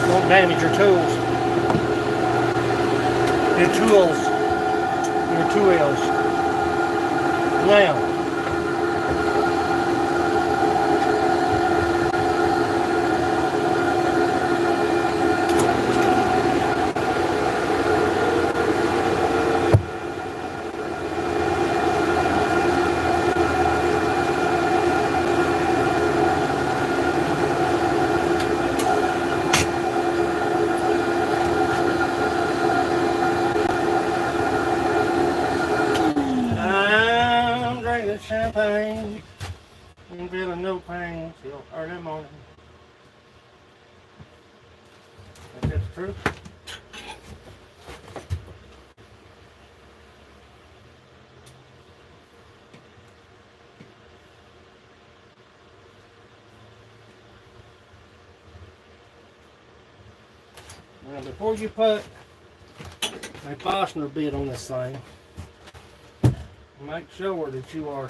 A: Won't damage your tools. Your tools. Now, champagne and feeling no pain till early morning. Think that's true? Now before you put a fastener bit on this thing, make sure that you are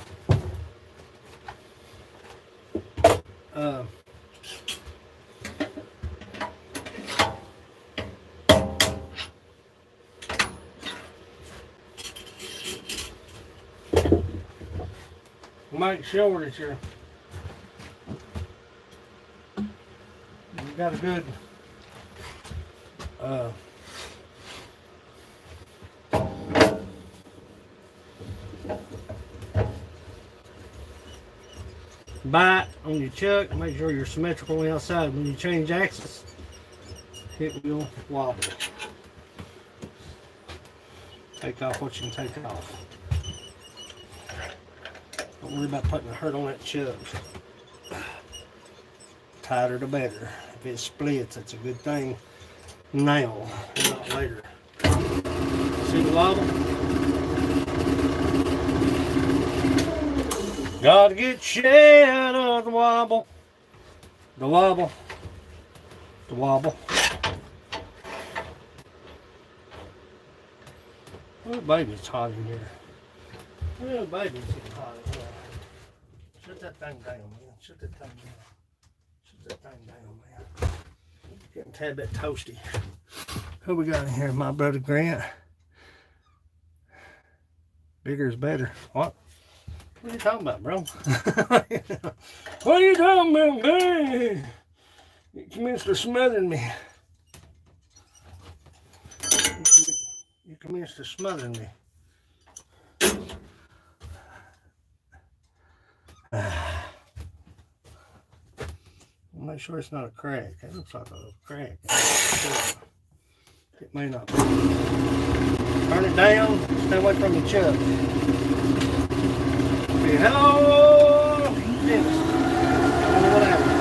A: you've got a good bite on your chuck. Make sure you're symmetrical on the outside. When you change axis, it will wobble. Take off what you can take off. Don't worry about putting a hurt on that chuck. Tighter the better. If it splits, that's a good thing now, not later. See the wobble? Gotta get shit out of the wobble. The wobble. The wobble. Oh, baby, it's hot in here. Oh, baby, it's getting hot in here. Shut that thing down, man. Shut that thing down. Shut that thing down, man. Getting a tad bit toasty. Who we got in here? My brother Grant. Bigger is better. What? What are you talking about, bro? What are you talking about, man? You commenced to smothering me. You commenced to smothering me. Make sure it's not a crack. It looks like a crack. It may not be. Turn it down. Stay away from the chuck. Hello, Dennis. I don't know what happened.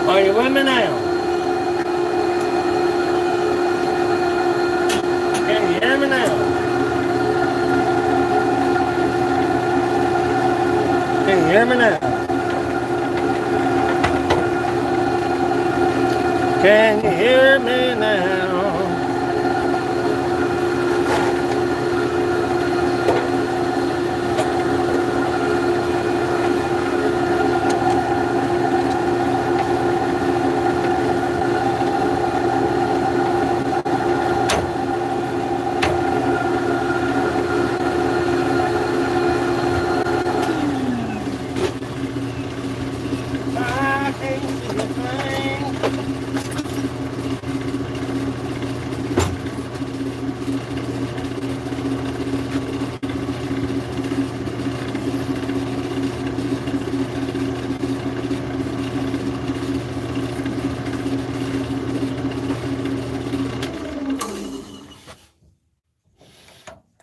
A: Are you with me now? Can you hear me now? Can you hear me now? Can you hear me now?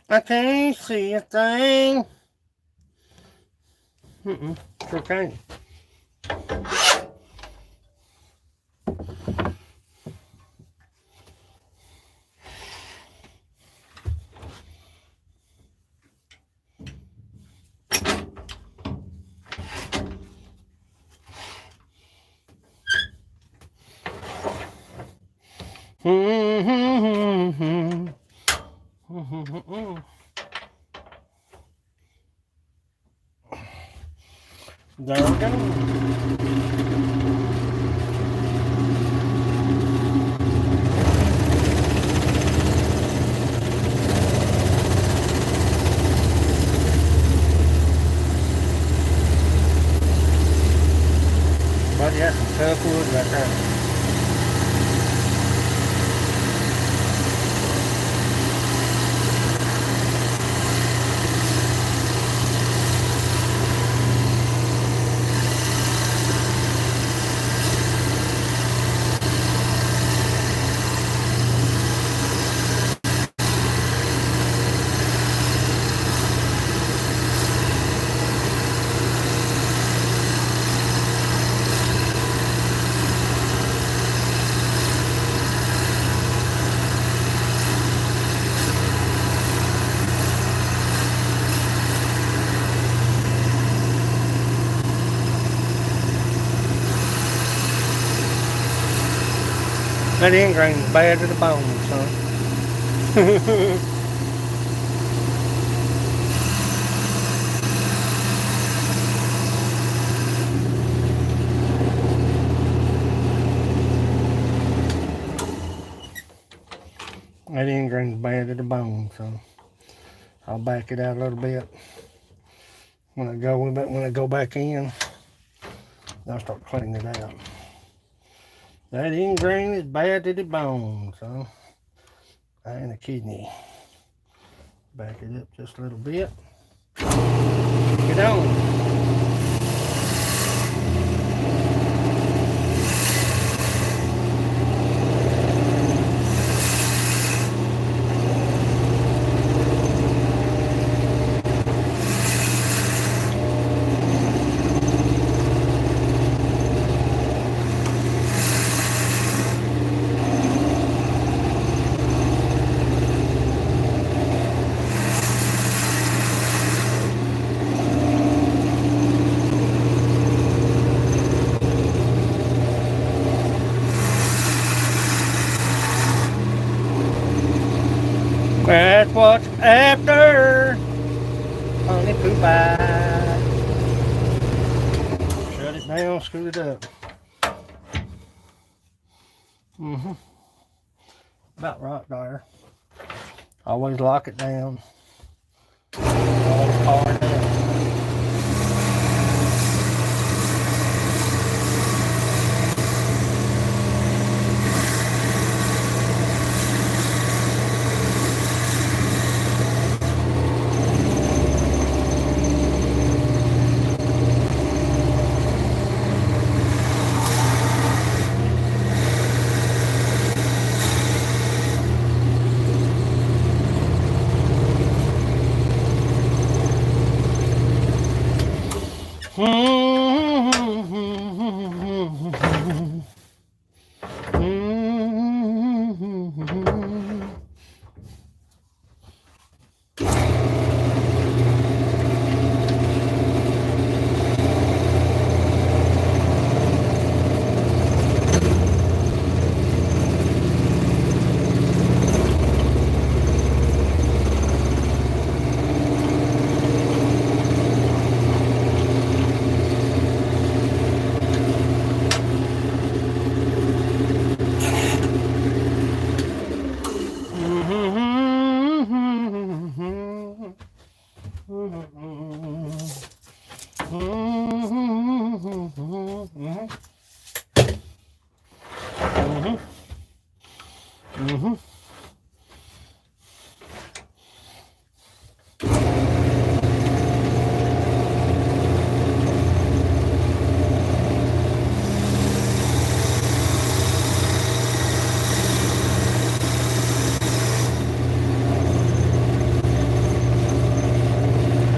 A: I can't see a thing. Sure can't. There we go. Buddy, that's some tough wood right there. That end grain's bad to the bone, son. That end grain's bad to the bone, so I'll back it out a little bit. When I go back in, I'll start cleaning it out. That end grain is bad to the bone, so and the kidney. Back it up just a little bit. Get on. That's what's after honey poo pie. Shut it down, screw it up. About right there. Always lock it down. Always power it down.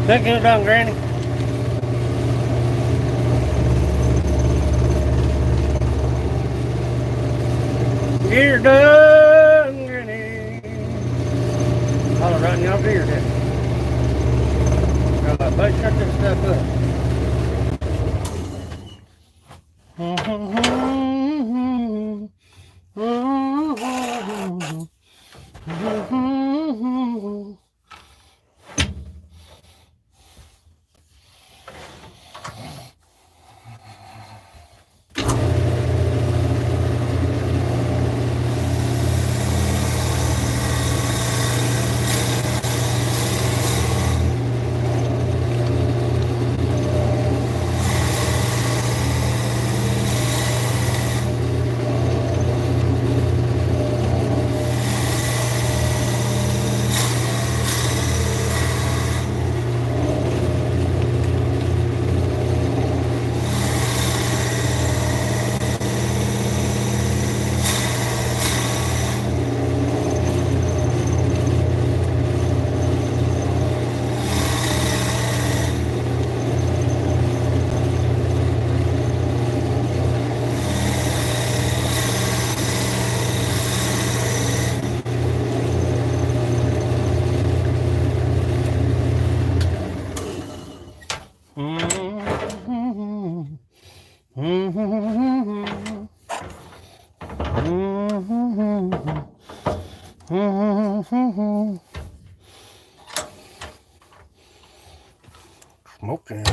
A: That get it done, Granny. Get her done, Granny. I'll run you off here, then. I'll better shut this stuff up. Smoking. Smoking.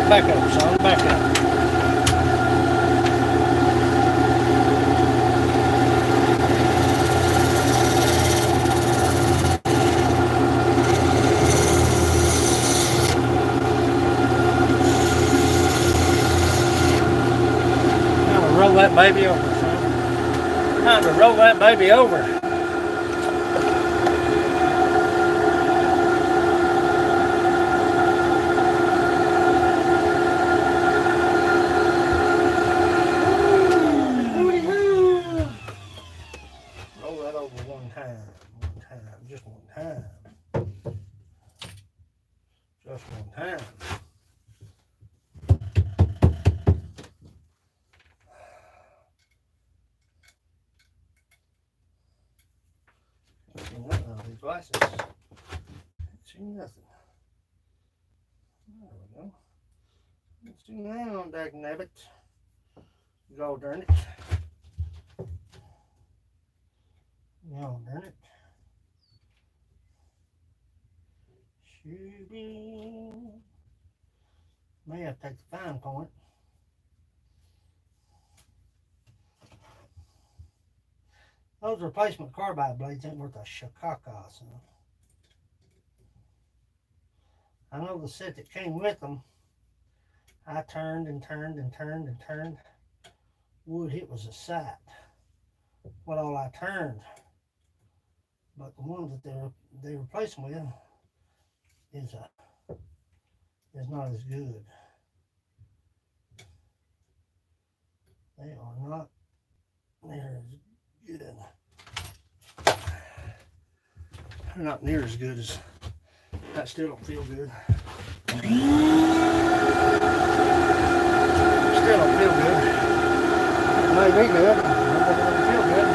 A: Back up, son, back up. Time to roll that baby over, son. Time to roll that baby over. Just one time. Just one time. Can't see nothing out of these glasses. Can't see nothing. There we go. Let's see now, dag nabbit. God darn it. God darn it. Shooting. May have to take the fine point. Those replacement carbide blades ain't worth a shakaka, son. I know the set that came with them, I turned and turned and turned and turned. Wood, it was a sight. What all I turned. But the ones that they replace them with is not as good. They are not near as good. They're not near as good as that. Still don't feel good. Still don't feel good. It may be good. It doesn't feel good.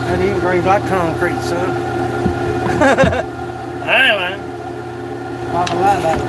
A: That even grains like concrete, son. I ain't lying. I'm gonna lie about it.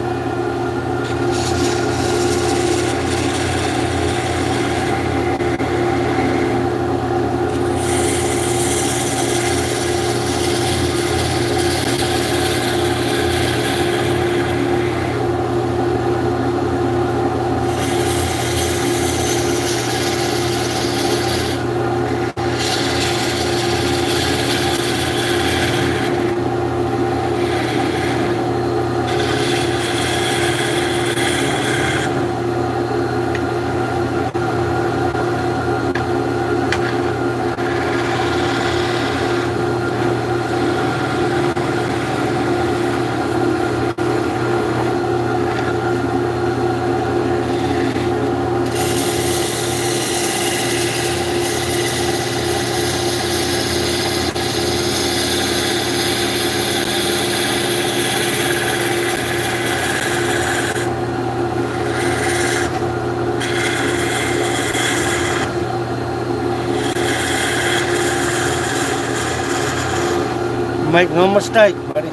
A: Make no mistake, buddy.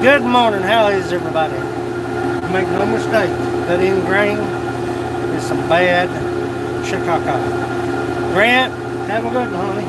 A: Good morning. How is everybody? Make no mistake. That end grain is some bad shakaka. Grant, have a good one, honey.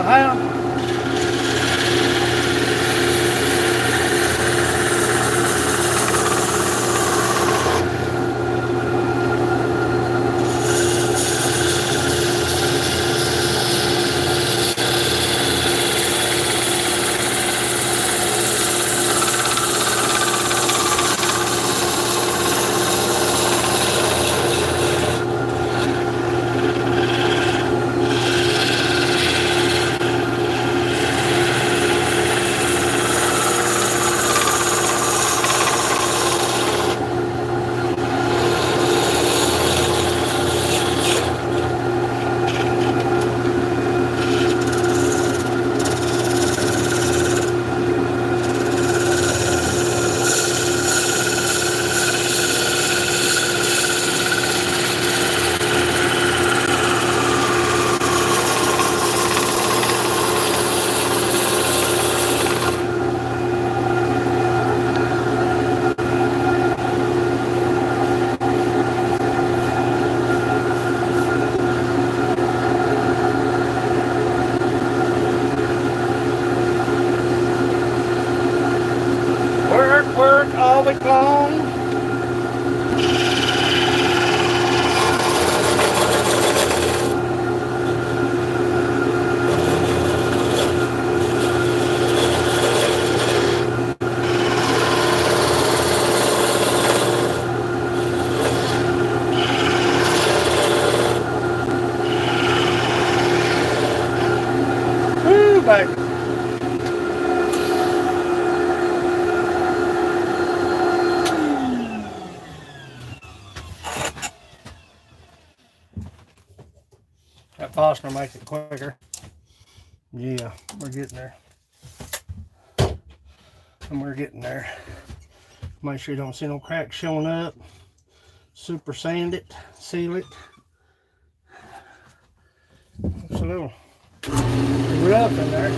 A: How? Work all week long. Woo, baby. That Fastener makes it quicker. Yeah, we're getting there. And we're getting there. Make sure you don't see no cracks showing up. Super sand it, seal it. It's a little rough in there.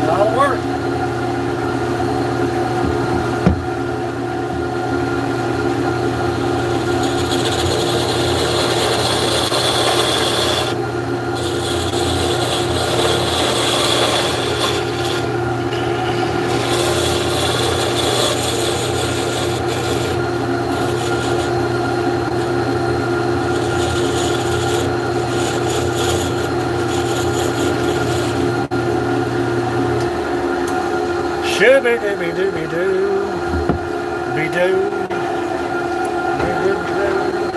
A: A lot of work. Shooby dooby dooby doo, be doo, be doo be doo.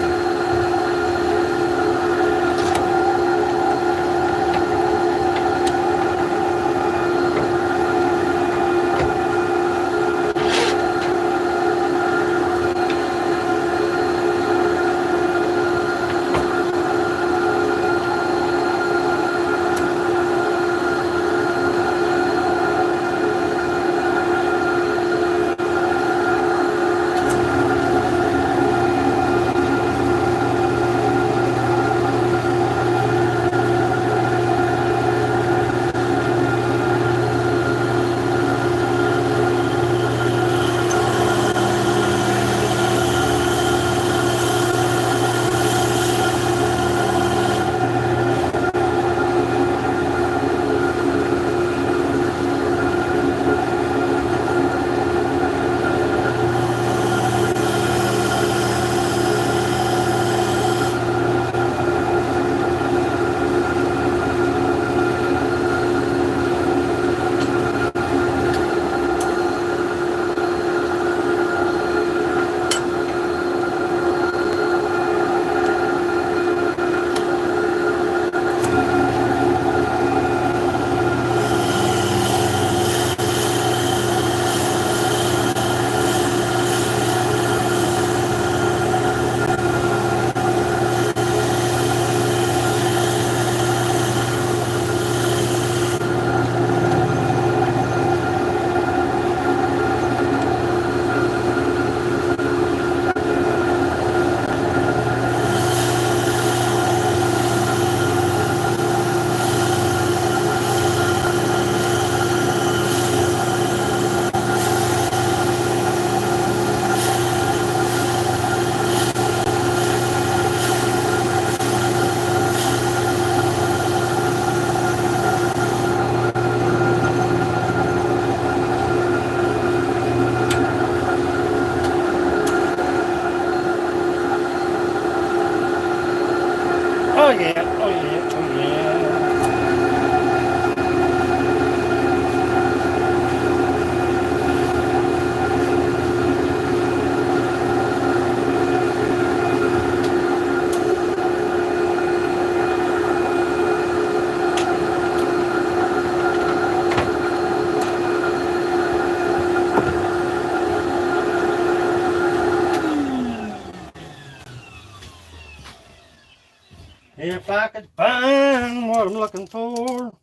A: if I could find what I'm looking for.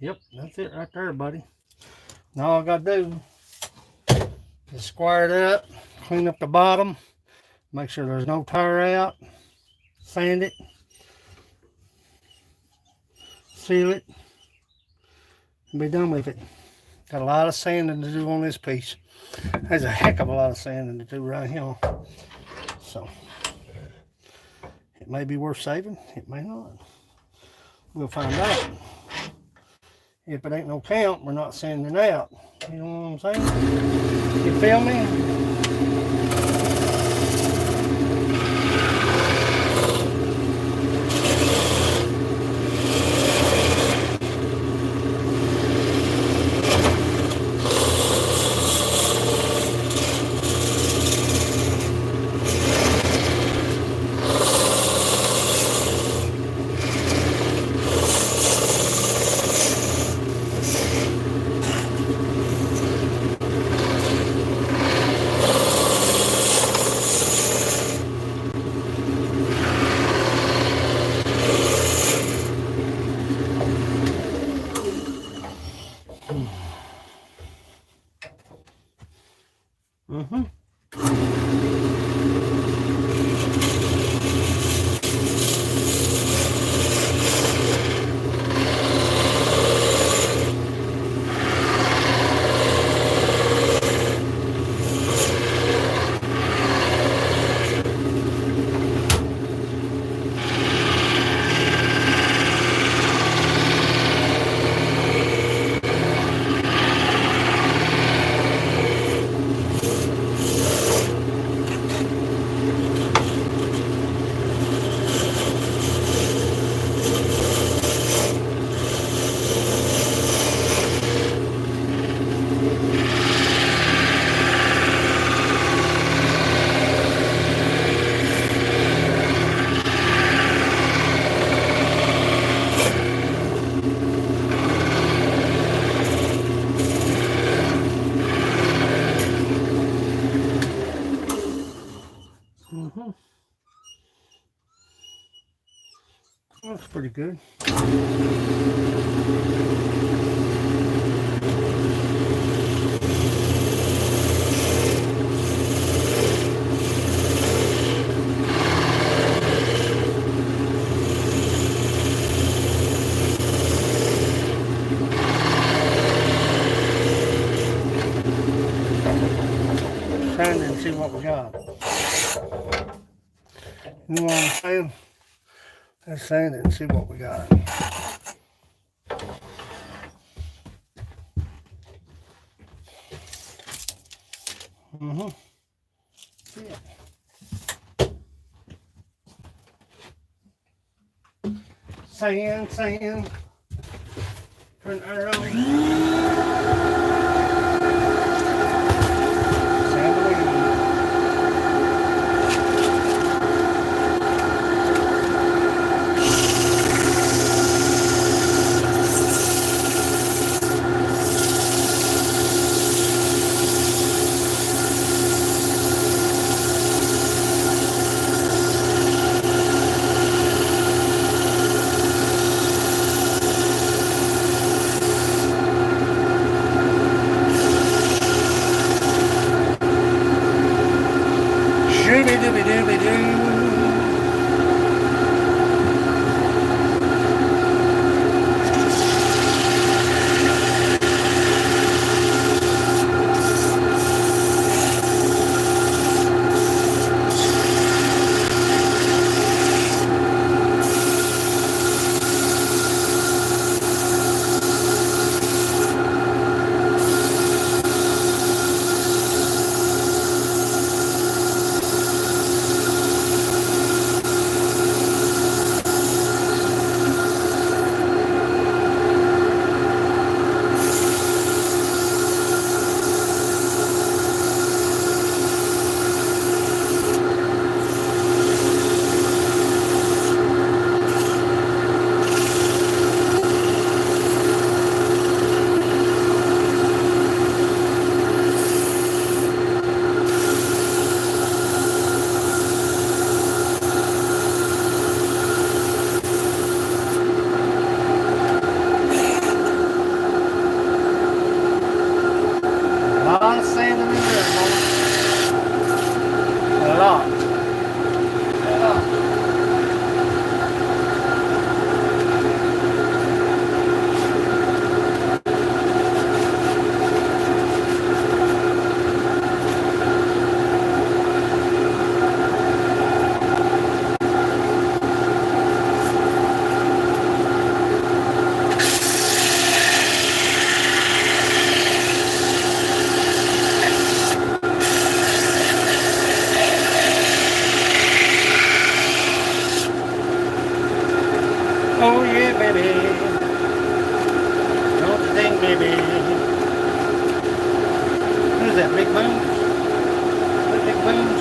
A: Yep, that's it right there, buddy. Now all I gotta do is square it up, clean up the bottom, make sure there's no tear out, sand it, seal it, and be done with it. Got a lot of sanding to do on this piece. There's a heck of a lot of sanding to do right here. So it may be worth saving, it may not. We'll find out. If it ain't no count, we're not sending it out. You know what I'm saying? You feel me? That's pretty good. Trying to see what we got. You know what I'm saying? Let's sand it and see what we got. Yeah. Sand. Turn the air on. that, big booms? Big booms?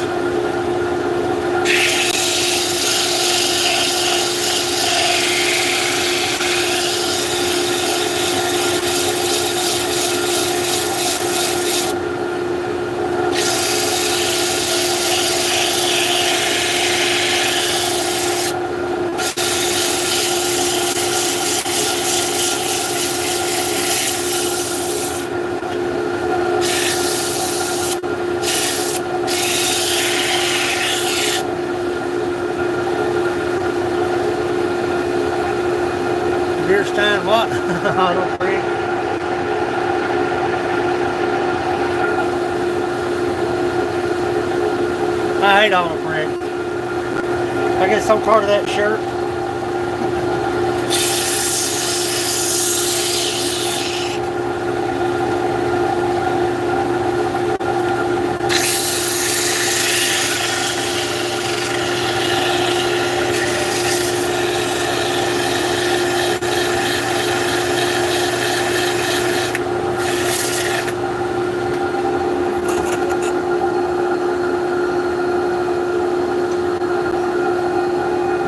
A: Beer's time what? I don't think. I hate all the prick. I get so tired of that shirt.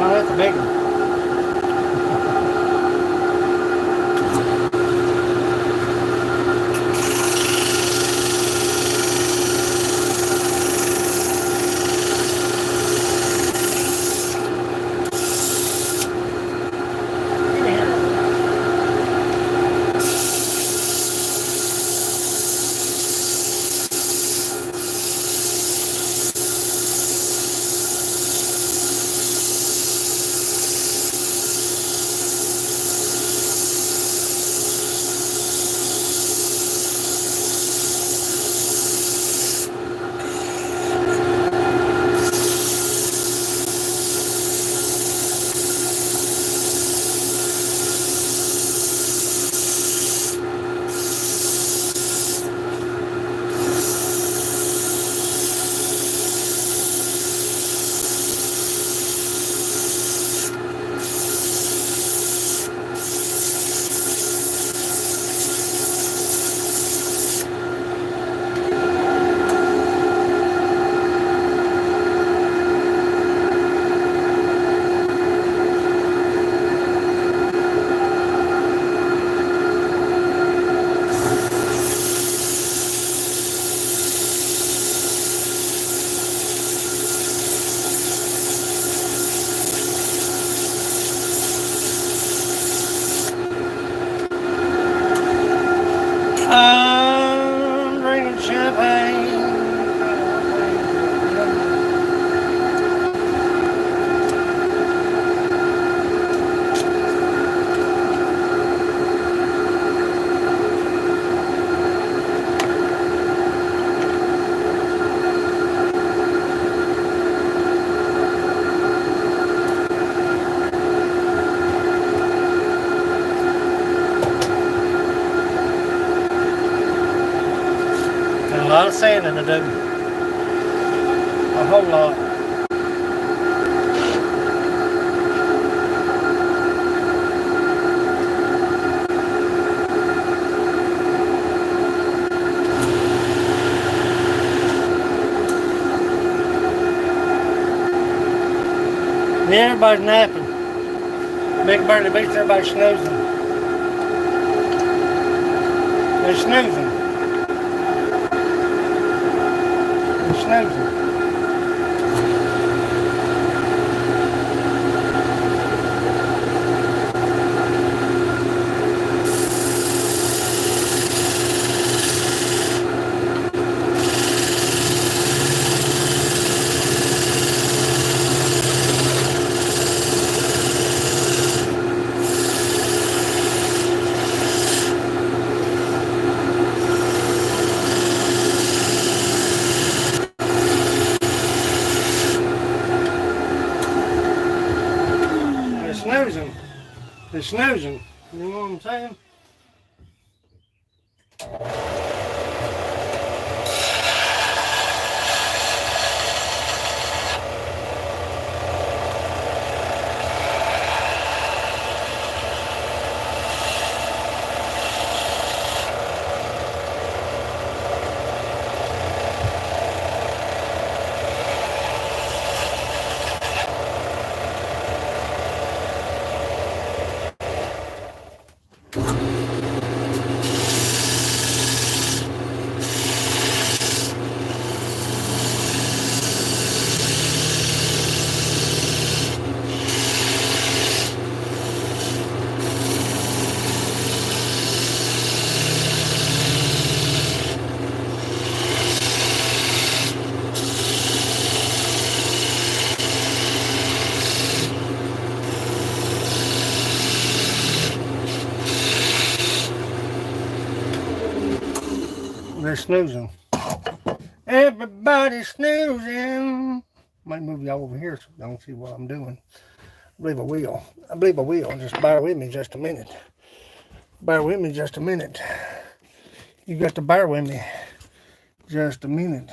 A: Oh, that's a big one. I'm drinking champagne. A lot of sanding to do. A whole lot. Yeah, everybody's napping. Big Birdie Beach, everybody's snoozing. They're snoozing. Snoozing. They're snoozing. You know what I'm saying? They're snoozing. Everybody's snoozing. Might move y'all over here so you don't see what I'm doing. I believe I will. I believe I will. Just bear with me just a minute. Bear with me just a minute. You got to bear with me just a minute.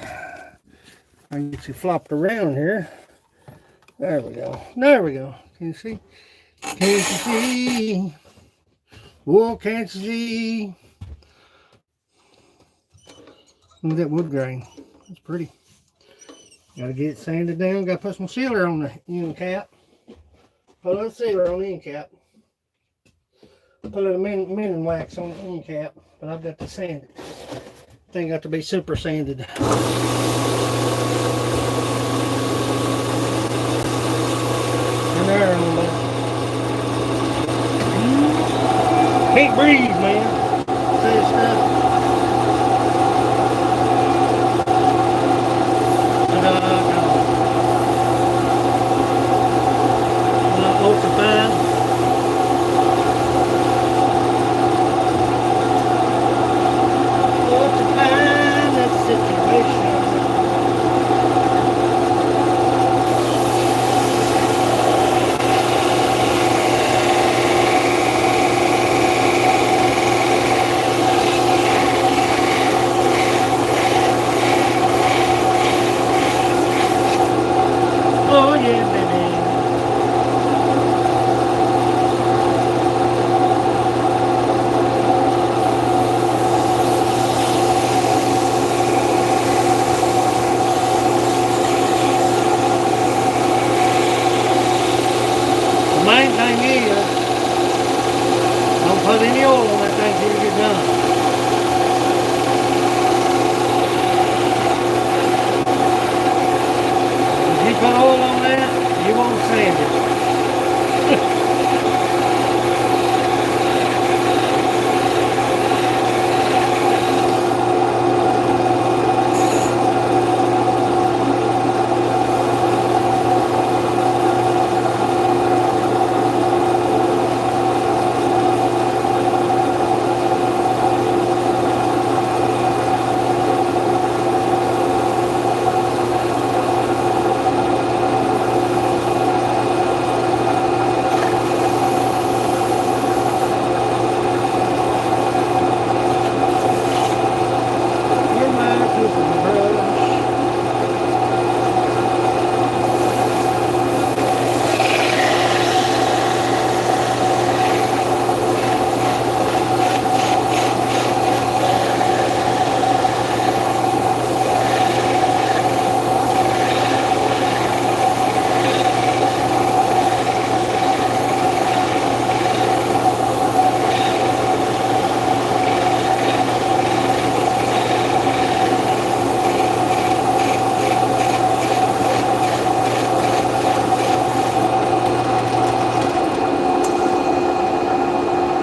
A: I get you flopped around here. There we go. There we go. Can you see? Can't you see? Oh, can't you see? Look at that wood grain. It's pretty. Gotta get it sanded down. Gotta put some sealer on the end cap. Put a little sealer on the end cap. Put a little mending wax on the end cap. But I've got to sand it. Thing got to be super sanded. And there on the can't breathe, man. See stuff. Oh yeah, baby. The main thing is, don't put any oil on that thing till you get done. If you put oil on that, you won't sand it.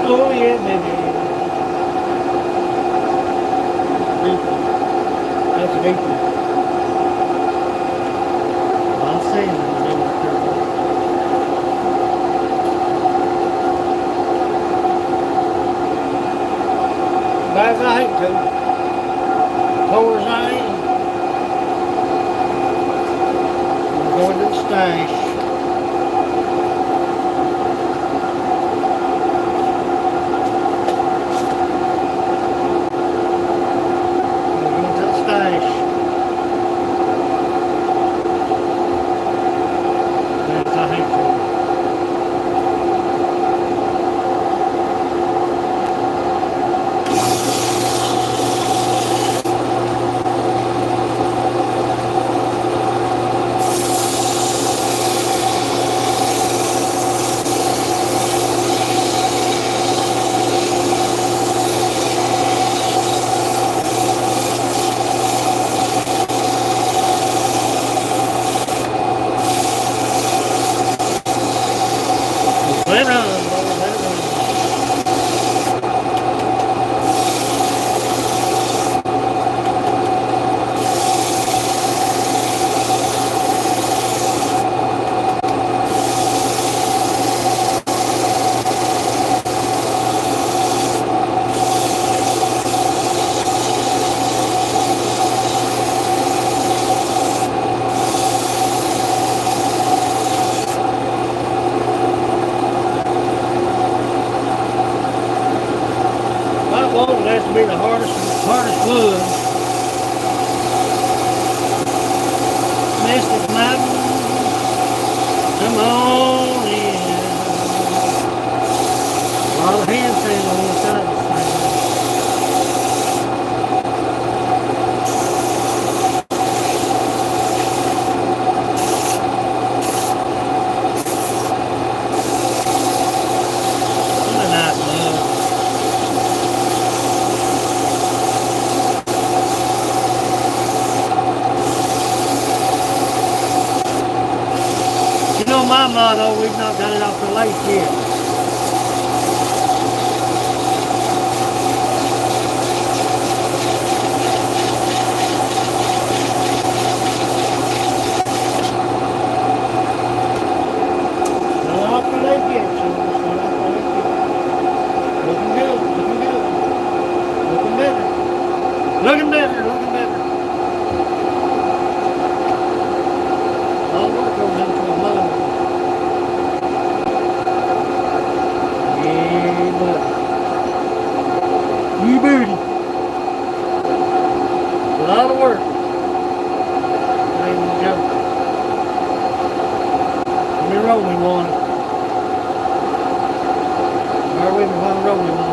A: Oh yeah, baby. That's a big one. I'm saying that. But as I hate to, poor as I am, I'm going to the stash.
B: hardest wood. Mystic Mountain, come on in. A lot of hand sand on the side of this thing. What a nice mud. You know my motto, we've not got it off the lake yet. Not off the lake yet, so it's not off the lake yet. Looking good, looking good. Looking better. Looking better, looking better. All work goes into a mud. Yeah, buddy. You birdie. A lot of work. I ain't no joke. Let me roll me one. Bear with me while I roll me one.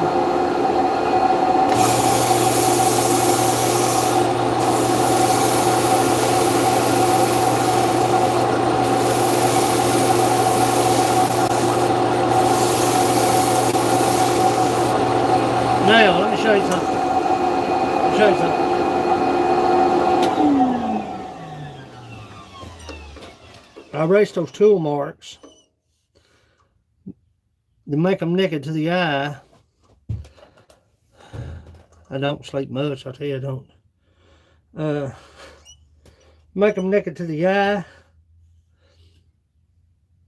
B: Now, let me show you something. Let me show you something. I erased those tool marks to make them naked to the eye. I don't sleep much, I tell you I don't. Make them naked to the eye.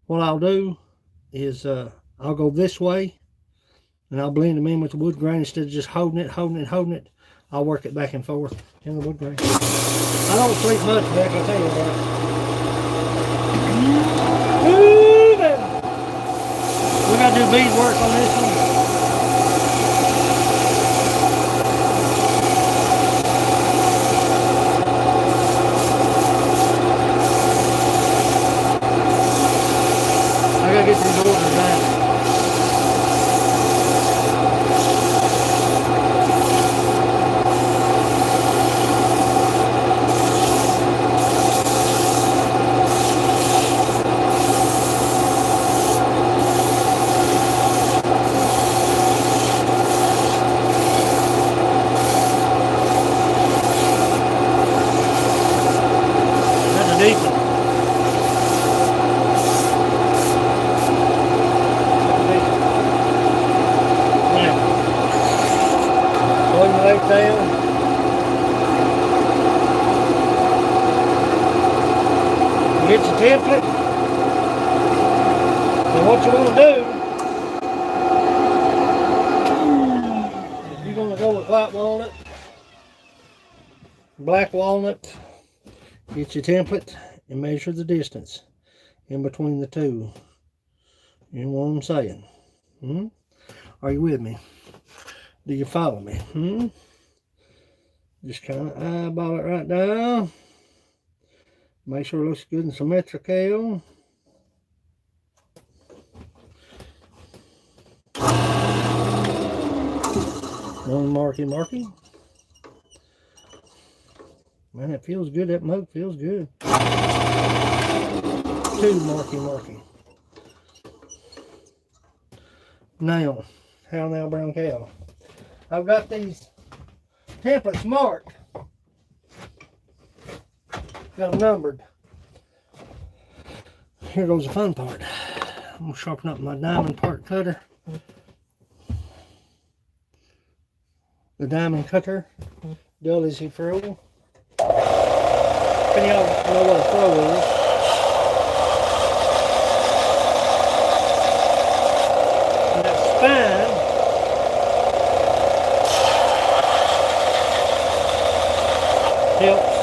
B: What I'll do is I'll go this way and I'll blend them in with the wood grain instead of just holding it. I'll work it back and forth in the wood grain. I don't sleep much, Beck, I'll tell you that. Ooh, baby. We gotta do beadwork on this one. I gotta get these orders back. Down. Get your template. And what you want to do, if you're going to go with white walnut, black walnut, get your template and measure the distance in between the two. You know what I'm saying? Are you with me? Do you follow me? Just kind of eyeball it right down. Make sure it looks good and symmetrical. One marky. Man, it feels good. That mug feels good. Two marky. Now, how now, brown cow? I've got these templates marked. Got them numbered. Here goes the fun part. I'm going to sharpen up my diamond part cutter. The diamond cutter, dull as he throw. Can y'all know what a throw is? And that spine helps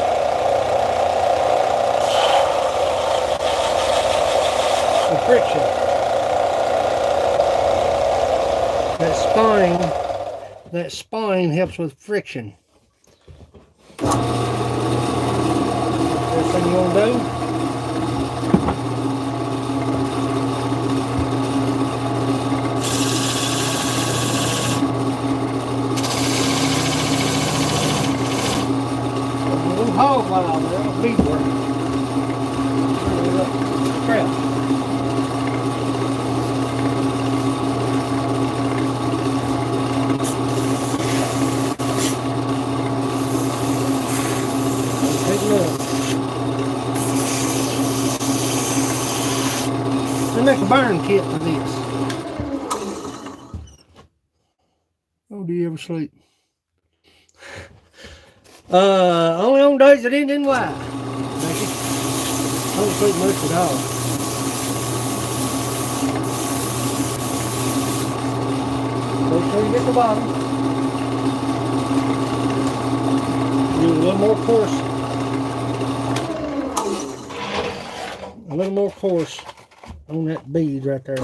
B: the friction. That spine helps with friction. First thing you want to do, hog wild there, a bead work. Crap. Take a look. They make a burn kit for this. Oh, do you ever sleep? Only on days that end in Y. I don't sleep much at all. Make sure you get the bottom. Use a little more coarse. A little more coarse on that bead right there.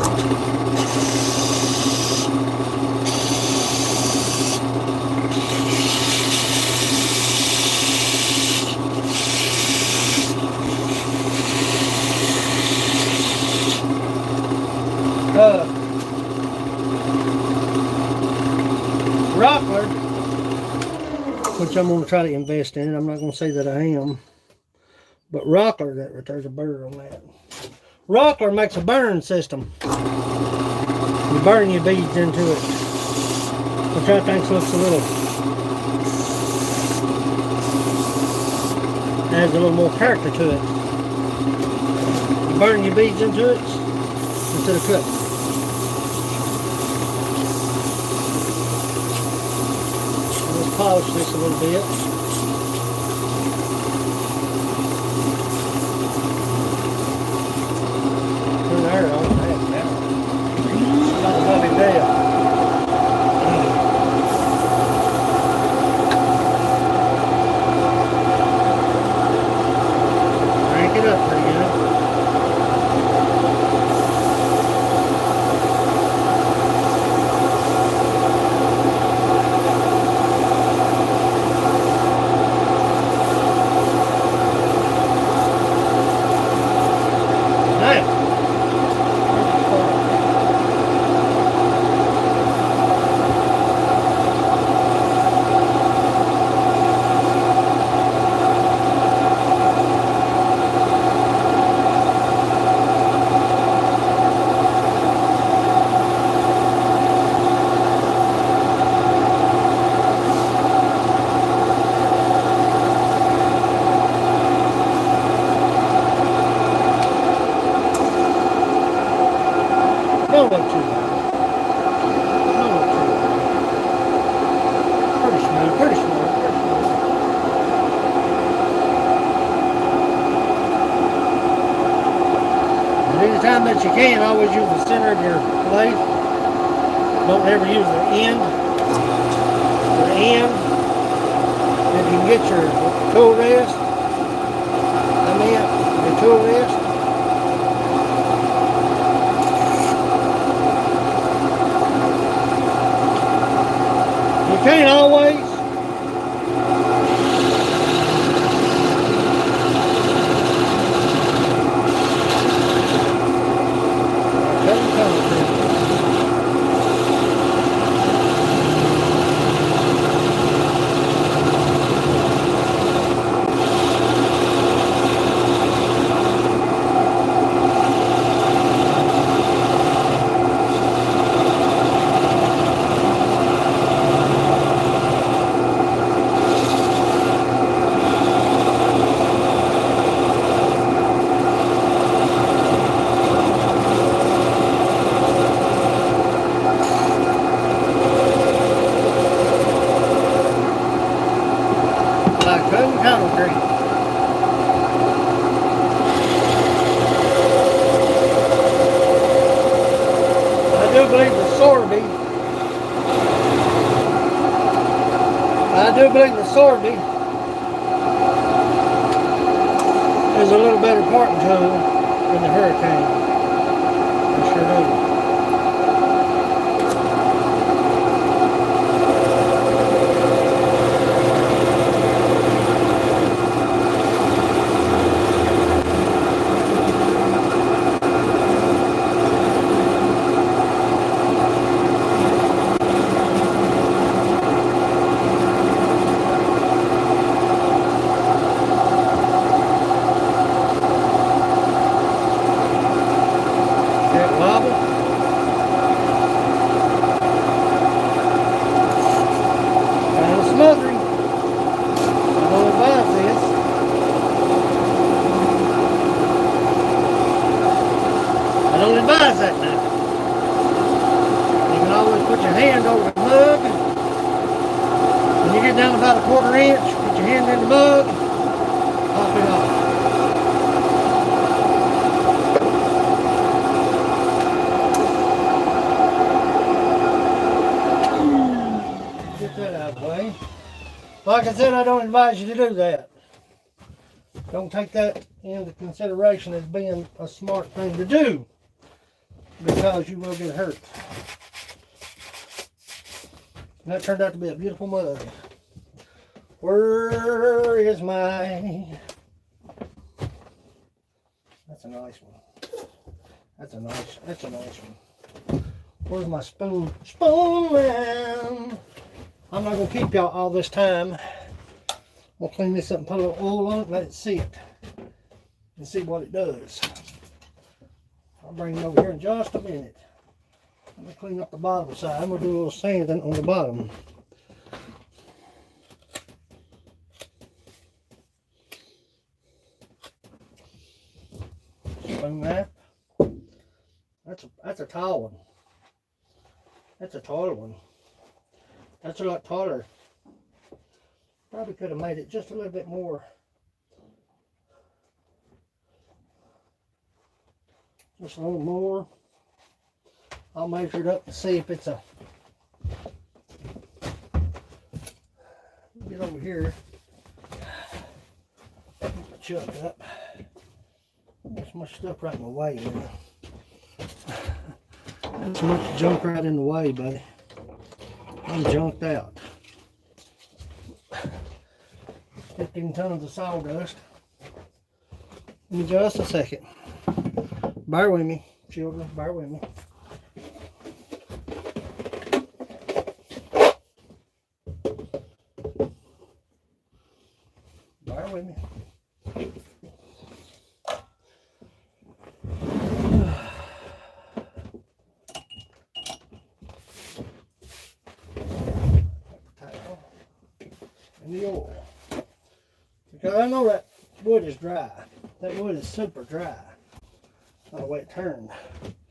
B: Rockler, which I'm going to try to invest in. I'm not going to say that I am. But Rockler, there's a bird on that. Rockler makes a burn system. You burn your beads into it, which I think looks a little, adds a little more character to it. You burn your beads into it instead of cutting. Let's polish this a little bit. There, on that now. It's not a lovely day. Crank it up pretty good. Don't look too bad. Don't look too bad. Pretty smooth, pretty smooth, pretty smooth. And anytime that you can, always use the center of your blade. Don't ever use the end. The end. If you can get your tool rest, your tool rest. You can't always. I do believe the Sorby is a little better parting tool than the Hurricane. I sure do. about a 1/4 inch. Put your hand in the mug, pop it off. Get that out of the way. Like I said, I don't advise you to do that. Don't take that into consideration as being a smart thing to do, because you will get hurt. And that turned out to be a beautiful mug. Where is my... That's a nice one. That's a nice one. Where's my spoon? Spoon man! I'm not going to keep y'all all this time. We'll clean this up and put a little oil on it and let it sit. And see what it does. I'll bring it over here in just a minute. Let me clean up the bottom side. I'm going to do a little sanding on the bottom. Spoon that. That's a tall one. That's a taller one. That's a lot taller. Probably could have made it just a little bit more. Just a little more. I'll measure it up to see if it's a... Get over here. Chuck up. There's much stuff right in the way, man. There's much junk right in the way, buddy. I'm junked out. 15 tons of sawdust. Give me just a second. Bear with me, children. Bear with me. Bear with me. And the oil. Because I know that wood is dry. That wood is super dry. Not the way it turned.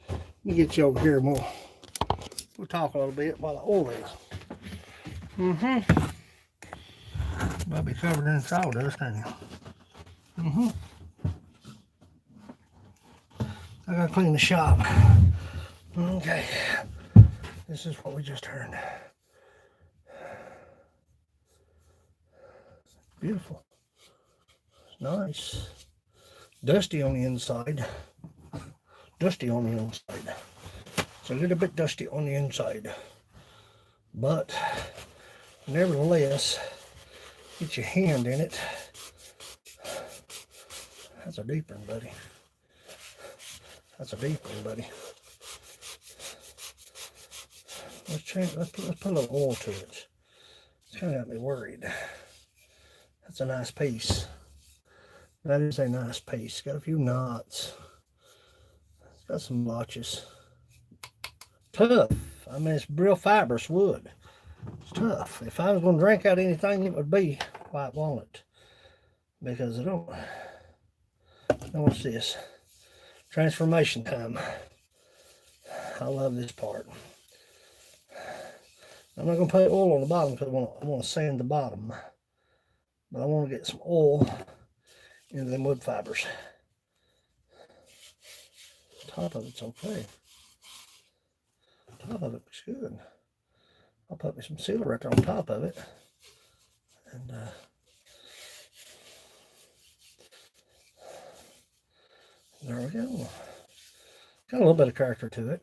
B: Let me get you over here and we'll talk a little bit while the oil is. Might be covered in sawdust, ain't it? I gotta clean the shop. Okay. This is what we just turned. Beautiful. It's nice. Dusty on the inside. Dusty on the inside. It's a little bit dusty on the inside. But nevertheless, get your hand in it. That's a deep one, buddy. That's a deep one, buddy. Let's put a little oil to it. It's kind of got me worried. That's a nice piece. That is a nice piece. Got a few knots. It's got some blotches. Tough. I mean, it's real fibrous wood. It's tough. If I was going to drink out anything, it would be white walnut. Because I don't... Now what's this? Transformation time. I love this part. I'm not going to put oil on the bottom because I want to sand the bottom. But I want to get some oil into them wood fibers. Top of it's okay. Top of it looks good. I'll put me some sealer right there on top of it. And there we go. Got a little bit of character to it.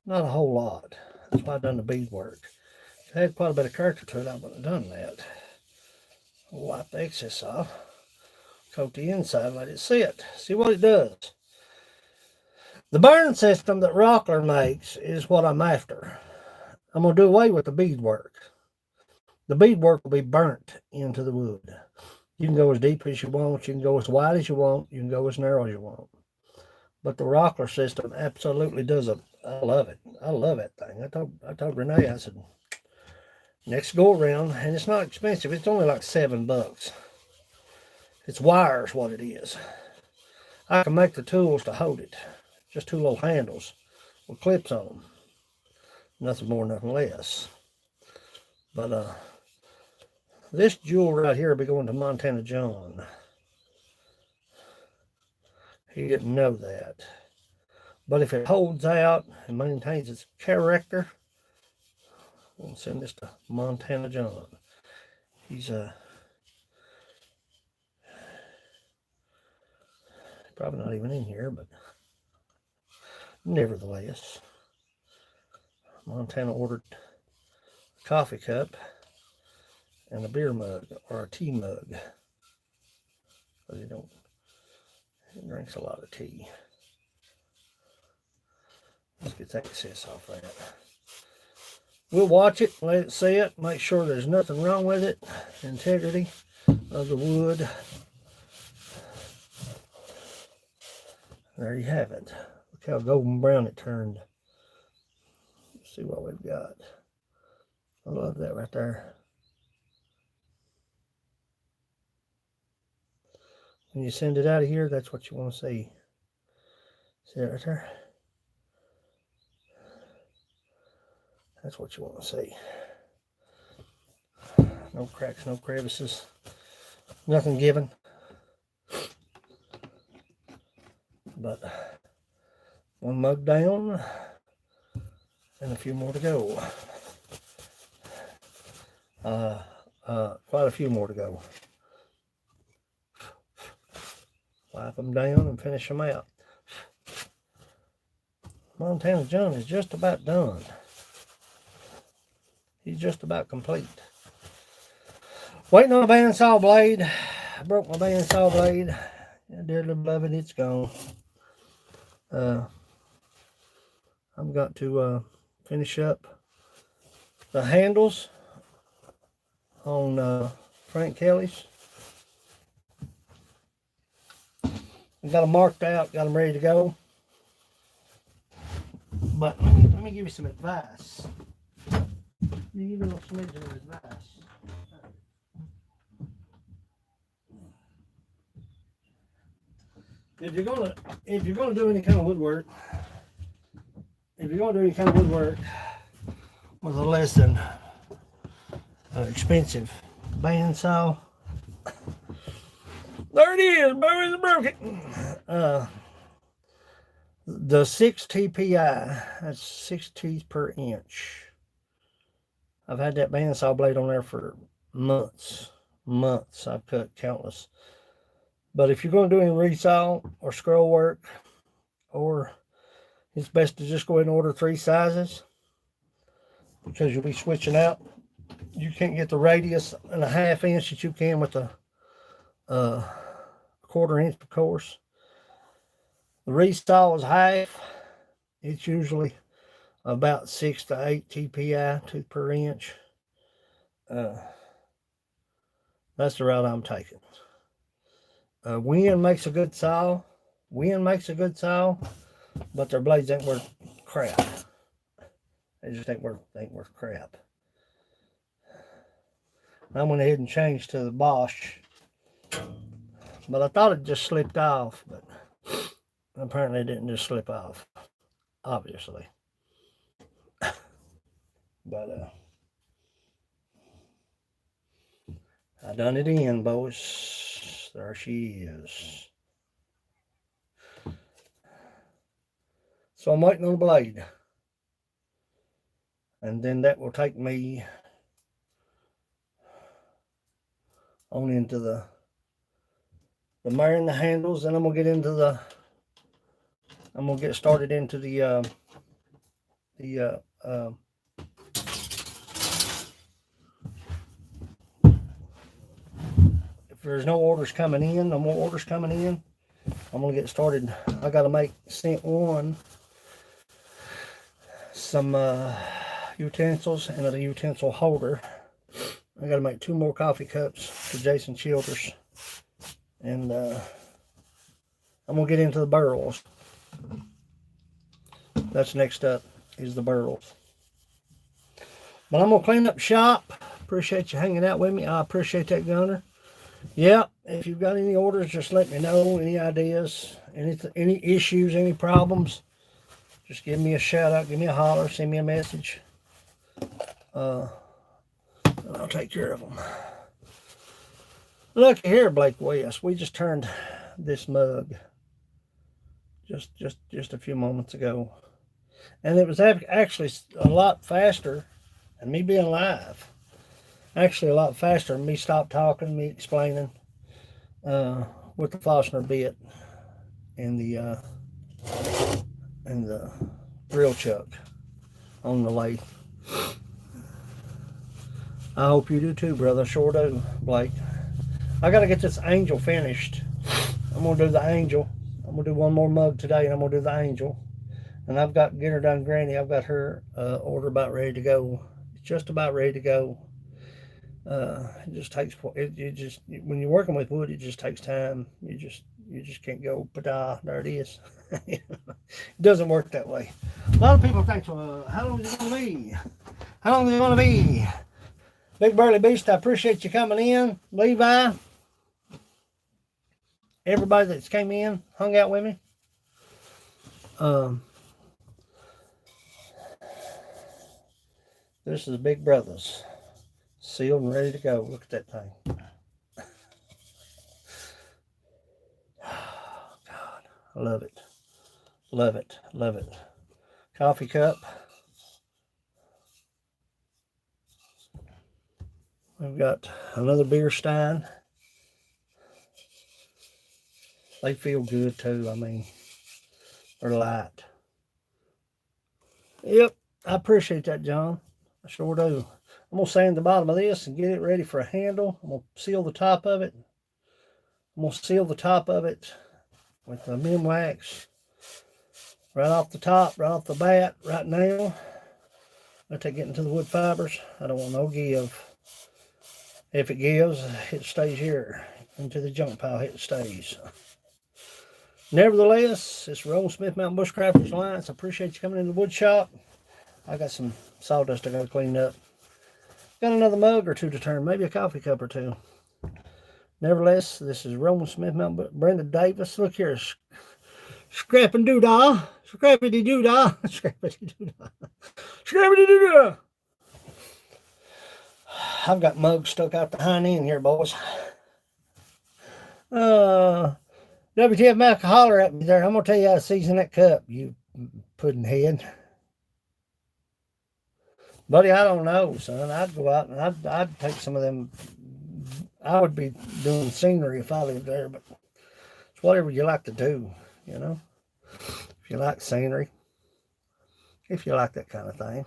B: Not a whole lot. That's why I've done the beadwork. If it had quite a bit of character to it, I wouldn't have done that. Wipe the excess off. Coat the inside, let it sit. See what it does. The burn system that Rockler makes is what I'm after. I'm going to do away with the beadwork. The beadwork will be burnt into the wood. You can go as deep as you want. You can go as wide as you want. You can go as narrow as you want. But the Rockler system absolutely does it. I love it. I love that thing. I told Renee, I said, next go around, and it's not expensive. It's only like $7. It's wires, what it is. I can make the tools to hold it. Just two little handles with clips on them. Nothing more, nothing less. But This jewel right here will be going to Montana John. He didn't know that. But if it holds out and maintains its character, we'll send this to Montana John. He's probably not even in here, but nevertheless, Montana ordered a coffee cup and a beer mug or a tea mug. Because he drinks a lot of tea. Let's get that excess off that. We'll watch it, let it sit, make sure there's nothing wrong with it. Integrity of the wood. There you have it. Look how golden brown it turned. Let's see what we've got. I love that right there. When you send it out of here, that's what you want to see. See that right there? That's what you want to see. No cracks, no crevices. Nothing given. But one mug down and a few more to go. Quite a few more to go. Wipe them down and finish them out. Montana John is just about done. He's just about complete. Waiting on a bandsaw blade. I broke my bandsaw blade. Dearly beloved, it's gone. I've got to finish up the handles on Frank Kelly's. I got them marked out, got them ready to go. But let me give you some advice. Let me give you a little smidgen of advice. If you're gonna do any kind of woodwork, with a less than expensive bandsaw, there it is, boys, broke it. The 6 TPI, that's 6 teeth per inch. I've had that bandsaw blade on there for months. I've cut countless. But if you're going to do any resaw or scroll work, or it's best to just go ahead and order 3 sizes, because you'll be switching out. You can't get the radius and a 1/2 inch that you can with the 1/4 inch, of course. The resaw is 1/2. It's usually about 6 to 8 TPI, tooth per inch. That's the route I'm taking. Wind makes a good saw. But their blades ain't worth crap. They just ain't worth crap. I went ahead and changed to the Bosch. But I thought it just slipped off, but apparently it didn't just slip off. Obviously. But I done it in, boys. There she is. So I'm waiting on the blade. And then that will take me on into the marrying the handles, and I'm gonna get started into the if there's no orders coming in, no more orders coming in, I'm gonna get started. I gotta make scent 1 some utensils and a utensil holder. I gotta make 2 more coffee cups for Jason Childers, and I'm gonna get into the barrels. That's next up, is the barrels. But I'm gonna clean up shop. Appreciate you hanging out with me. I appreciate that, Gunner. Yeah, if you've got any orders, just let me know. Any ideas, any issues, any problems, just give me a shout out, give me a holler, send me a message. And I'll take care of them. Look here, Blake West. We just turned this mug just a few moments ago, and it was actually a lot faster, and me being live, actually a lot faster than me stop talking, me explaining with the Fosner bit and the drill chuck on the lathe. I hope you do too, brother. Sure do, Blake. I got to get this angel finished. I'm going to do the angel. I'm going to do one more mug today, and I'm going to do the angel. And I've got, get her done, Granny. I've got her order about ready to go. It's just about ready to go. It just takes, it just, when you're working with wood, it just takes time. You just can't go, pada, there it is. It doesn't work that way. A lot of people think, well, how long is it going to be? How long is it going to be? Big Burly Beast, I appreciate you coming in. Levi, everybody that's came in, hung out with me. This is Big Brothers, sealed and ready to go. Look at that thing. Oh, God, I love it. Love it, love it. Coffee cup. We've got another beer stein. They feel good too. I mean, they're light. Yep, I appreciate that, John. I sure do. I'm going to sand the bottom of this and get it ready for a handle. I'm going to seal the top of it. I'm going to seal the top of it with the Min Wax. Right off the top, right off the bat, right now. Let that get into the wood fibers. I don't want no give. If it gives, it stays here. Into the junk pile, it stays. Nevertheless, it's Roll Smith Mountain Bushcrafters Alliance. I appreciate you coming into the wood shop. I got some sawdust I got to clean up. Got another mug or two to turn, maybe a coffee cup or two. Nevertheless, this is Roman Smith Mountain, Brenda Davis. Look here, scrapping doodah, scrappity doodah, scrappity doodah, scrappity doodah. I've got mugs stuck out the hind end here, boys. WTF Mac, holler at me there. I'm gonna tell you how to season that cup, you pudding head. Buddy, I don't know, son. I'd go out and I'd take some of them. I would be doing scenery if I lived there, but it's whatever you like to do, you know. If you like scenery, if you like that kind of thing.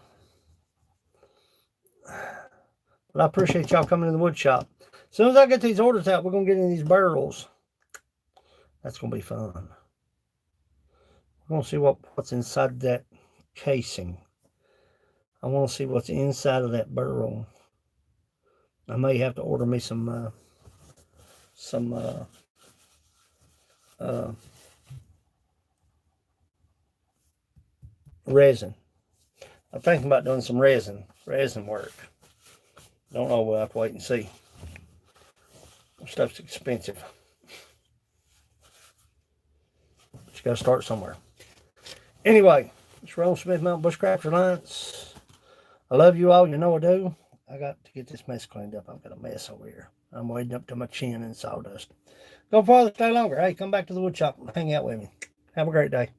B: But I appreciate y'all coming to the wood shop. As soon as I get these orders out, we're going to get in these barrels. That's going to be fun. We're going to see what's inside that casing. I want to see what's inside of that barrel. I may have to order me some resin. I'm thinking about doing some resin work. Don't know, we'll have to wait and see. Stuff's expensive. But you gotta start somewhere. Anyway, it's Roll Smith Mountain Bushcrafters Alliance. I love you all, you know I do. I got to get this mess cleaned up. I've got a mess over here. I'm wading up to my chin in sawdust. Go farther, stay longer. Hey, come back to the wood shop and hang out with me. Have a great day.